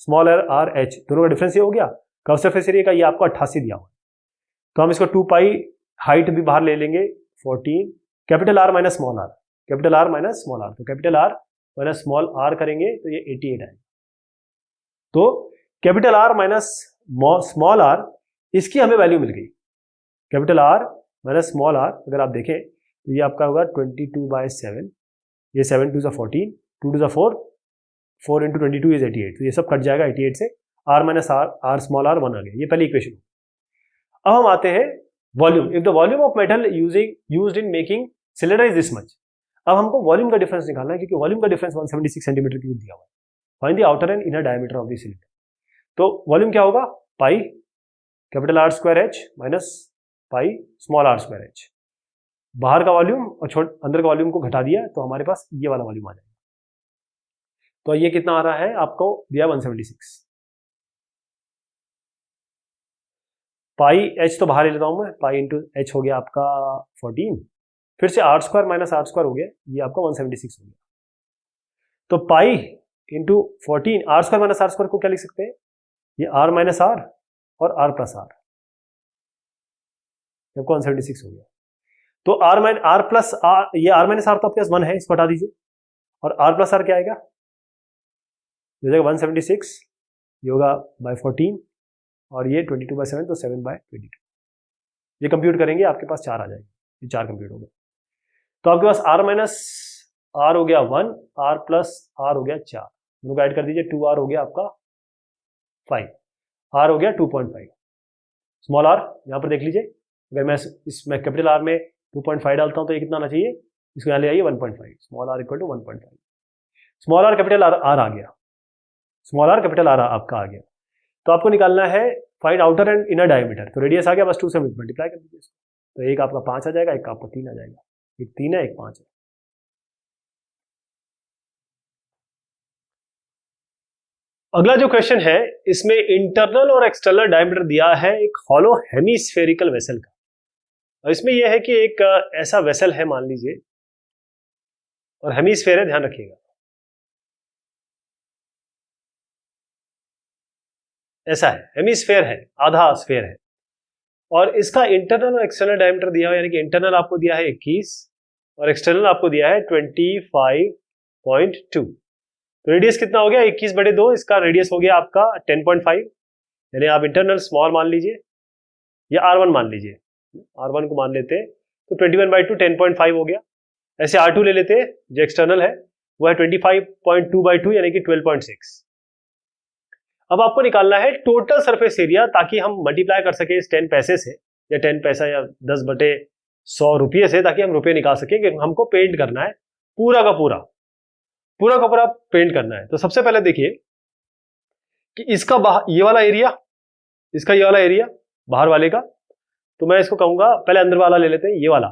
स्मॉल आर एच, दोनों का डिफरेंस ये हो गया। कर्व सरफेस एरिया का ये आपको 88 दिया हुआ है, तो हम इसको 2 पाई हाइट भी बाहर ले लेंगे 14, capital R minus small R, capital R minus small R, तो capital R minus small R करेंगे तो ये 88 आएगा। तो capital R minus small R, इसकी हमें वैल्यू मिल गई। Capital R minus small R अगर आप देखें तो ये आपका होगा 22/7, ये 7 2 14, 2 2 4, 4 इंटू 22 इज 88, तो ये सब कट जाएगा 88 से। R minus r small r 1 आ गया, ये पहली इक्वेशन। अब हम आते हैं volume. If the volume of metal used in making cylinder is this much. अब हमको वॉल्यूम का डिफरेंस निकालना है, क्योंकि वॉल्यूम का डिफरेंस 176 सेंटीमीटर क्यूब दिया हुआ है। Find the outer and inner diameter of the cylinder. तो वॉल्यूम क्या होगा, pi capital r square H minus pi small are square h. बाहर का वॉल्यूम और अंदर का वॉल्यूम को घटा दिया तो हमारे पास ये वाला वॉल्यूम आ जाएगा। तो ये कितना आ रहा है, आपको दिया 176। पाई एच तो बाहर ले लेता हूं मैं, पाई इंटू एच हो गया आपका 14, फिर से R square minus R square हो गया, ये आपका 176 हो गया। तो pi into 14, R square minus R square को क्या लिख सकते हैं, ये आर माइनस आर और आर प्लस आर, आपको 176 हो गया। तो आर प्लस आर, ये आर माइनस आर तो आपके पास 1 है, इसको हटा दीजिए, और आर प्लस आर क्या आएगा, हो जाएगा 176, ये होगा बाय 14, और ये 22/7 तो 7/22। ये कंप्यूट करेंगे आपके पास 4 आ जाएगा, ये 4 कंप्यूट हो गए। तो आपके पास आर माइनस आर हो गया 1, आर प्लस आर हो गया 4, दोनों को ऐड कर दीजिए, 2r हो गया आपका 5, आर हो गया 2.5। स्मॉल आर यहाँ पर देख लीजिए, अगर मैं इसमें कैपिटल आर में 2.5 डालता हूँ तो ये कितना आना चाहिए, इसको यहाँ ले आइए 1.5, small R equal to 1.5। Small R capital R आ गया, स्मॉल आर कैपिटल आर आपका आ गया। तो आपको निकालना है find outer and inner diameter. तो रेडियस आ गया, बस 2 से मल्टीप्लाई कर दीजिए इसको, तो एक आपका 5 आ जाएगा, एक आपका 3 आ जाएगा, एक 3 है एक 5 है। अगला जो क्वेश्चन है, इसमें इंटरनल और एक्सटर्नल डायमीटर दिया है एक हॉलो हेमीस्फेरिकल वेसल का। और इसमें यह है कि एक ऐसा वेसल है मान लीजिए, और हेमीस्फेयर है, ध्यान रखिएगा, ऐसा है, हेमीस्फेयर है, आधा स्फेयर है, और इसका इंटरनल और एक्सटर्नल डायमीटर दिया है, यानी कि इंटरनल आपको दिया है 21 और एक्सटर्नल आपको दिया है 25.2। तो रेडियस कितना हो गया, 21/2, इसका रेडियस हो गया आपका 10.5, यानी आप इंटरनल स्मॉल मान लीजिए या R1 मान लीजिए, R1 को मान लेते हैं तो 21/2 10.5 हो गया। ऐसे R2 ले लेते हैं जो एक्सटर्नल है, वो है 25.2/2 यानी कि 12.6। अब आपको निकालना है टोटल सरफेस एरिया, ताकि हम मल्टीप्लाई कर सके इस 10 पैसे से, या 10 पैसा या 10/100 रुपये से, ताकि हम रुपये निकाल सके कि हमको पेंट करना है पूरा का पूरा पेंट करना है। तो सबसे पहले देखिए कि इसका ये वाला एरिया, इसका ये वाला एरिया बाहर वाले का, तो मैं इसको कहूंगा पहले अंदर वाला ले लेते हैं, ये वाला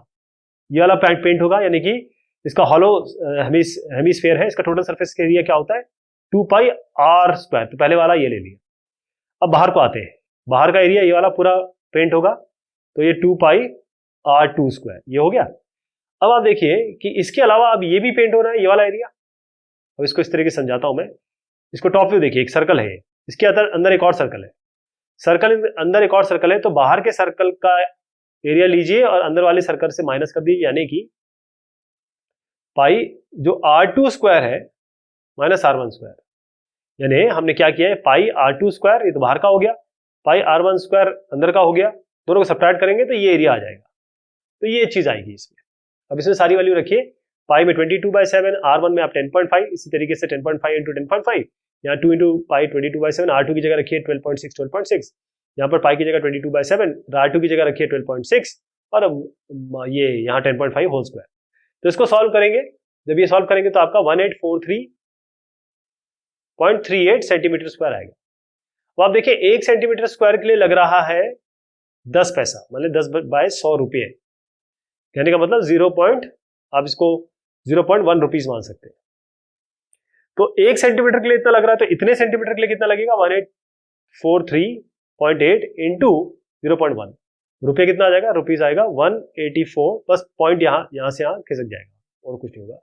पेंट होगा, यानी कि इसका हॉलो हेमिस्फीयर है, इसका टोटल सरफेस एरिया क्या होता है 2πr²। तो पहले वाला ये ले लिया। अब बाहर को आते हैं, बाहर का एरिया ये वाला पूरा पेंट होगा, तो ये 2πr² ये हो गया। अब आप देखिए कि इसके अलावा अब ये भी पेंट हो रहा है, ये वाला एरिया। अब इसको इस तरीके से समझाता हूं मैं। इसको टॉप व्यू देखिए, एक सर्कल है, इसके अंदर एक और सर्कल है, अंदर एक और सर्कल है, तो बाहर के सर्कल का एरिया लीजिए और अंदर वाले सर्कल से माइनस कर दीजिए, यानी कि पाई जो R2² है माइनस R1², यानी हमने क्या किया है पाई R2², ये तो बाहर का हो गया, पाई R1² अंदर का हो गया, दोनों को सब्ट्रैक्ट करेंगे तो ये एरिया आ जाएगा। तो ये चीज आएगी इसमें। अब इसमें सारी वैल्यू रखिए, पाई में 22/7, R1 में आप 10.5, इसी तरीके से 10.5 इंटू 10.5, यहाँ 2 इंटू पाई 22/7, R2 की जगह रखिए 12.6, यहाँ पर पाई की जगह 22/7, R2 की जगह रखिए 12.6, और ये यहाँ 10.5 होल स्क्वायर। तो इसको सॉल्व करेंगे, जब ये सॉल्व करेंगे तो आपका 1843.38 सेंटीमीटर स्क्वायर आएगा। अब आप देखिए 1 सेंटीमीटर स्क्वायर के लिए लग रहा है 10 पैसा, मतलब 10/100 रुपये, कहने का मतलब आप इसको 0.1 रुपीज मान सकते हैं। तो 1 सेंटीमीटर के लिए इतना लग रहा है, तो इतने सेंटीमीटर के लिए कितना लगेगा 1843.8 इंटू 0.1, रुपये कितना आ जाएगा, रुपीज आएगा 184, बस पॉइंट यहाँ से यहाँ खिसक जाएगा और कुछ नहीं होगा,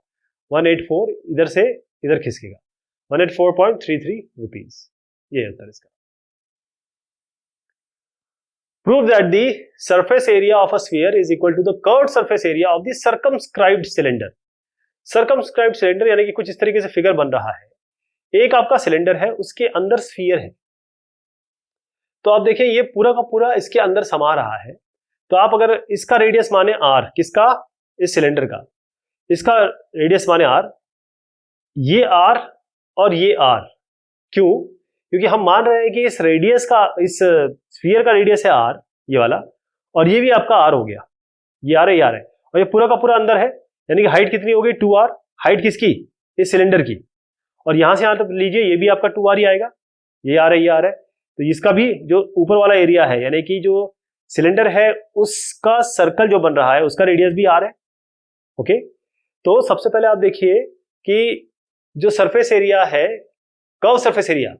184 इधर से इधर खिसकेगा, 184.33 रुपीज, ये उत्तर इसका। Prove that the surface area of a sphere is equal to the curved surface area of the circumscribed cylinder. Circumscribed cylinder यानी कि कुछ इस तरीके से फिगर बन रहा है, एक आपका सिलेंडर है, उसके अंदर स्फीयर है, तो आप देखिए ये पूरा का पूरा इसके अंदर समा रहा है। तो आप अगर इसका रेडियस माने r, किसका, इस सिलेंडर का, इसका रेडियस माने r, ये r और ये r, क्यों, क्योंकि हम मान रहे हैं कि इस रेडियस का, इस स्फीयर का रेडियस है r, ये वाला, और ये भी आपका r हो गया, ये r है, ये r है, और ये पूरा का पूरा अंदर है, यानी कि हाइट कितनी हो गई 2r, हाइट किसकी, इस सिलेंडर की, और यहां से यहां तक लीजिए ये भी आपका 2r ही आएगा, ये r है, ये r है, तो इसका भी जो ऊपर वाला एरिया है, यानी कि जो सिलेंडर है उसका सर्कल जो बन रहा है उसका रेडियस भी r है। ओके, तो सबसे पहले आप देखिए कि जो सरफेस एरिया है, कर्व सरफेस एरिया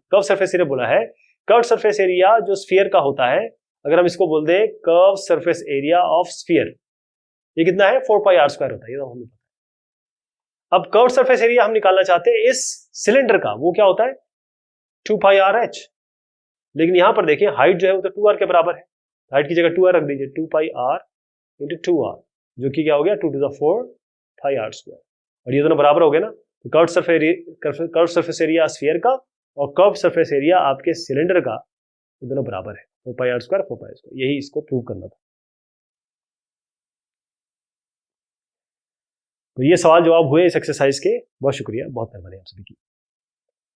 बोला है, कर्व सरफेस एरिया जो स्फीयर का होता है, अगर हम इसको बोल दें curve surface area of sphere, ये कितना है 4πr² होता है, ये तो हमें पता है। अब कर्व सरफेस एरिया हम निकालना चाहते हैं इस सिलेंडर का, वो क्या होता है 2πrh, लेकिन यहां पर देखिए हाइट जो है वो तो 2r के बराबर है, हाइट की जगह 2r रख दीजिए, 2πr इंटू 2r, जो कि क्या हो गया 2 to the 4 πr², और ये दोनों बराबर हो गए ना। तो कर्व सरफेस एरिया स्फीयर का और कर्व सरफेस एरिया आपके सिलेंडर का, ये दोनों बराबर है, 4πr², यही इसको प्रूव करना था। तो ये सवाल जवाब हुए इस एक्सरसाइज के, बहुत शुक्रिया, बहुत मेहरबानी आप सभी की।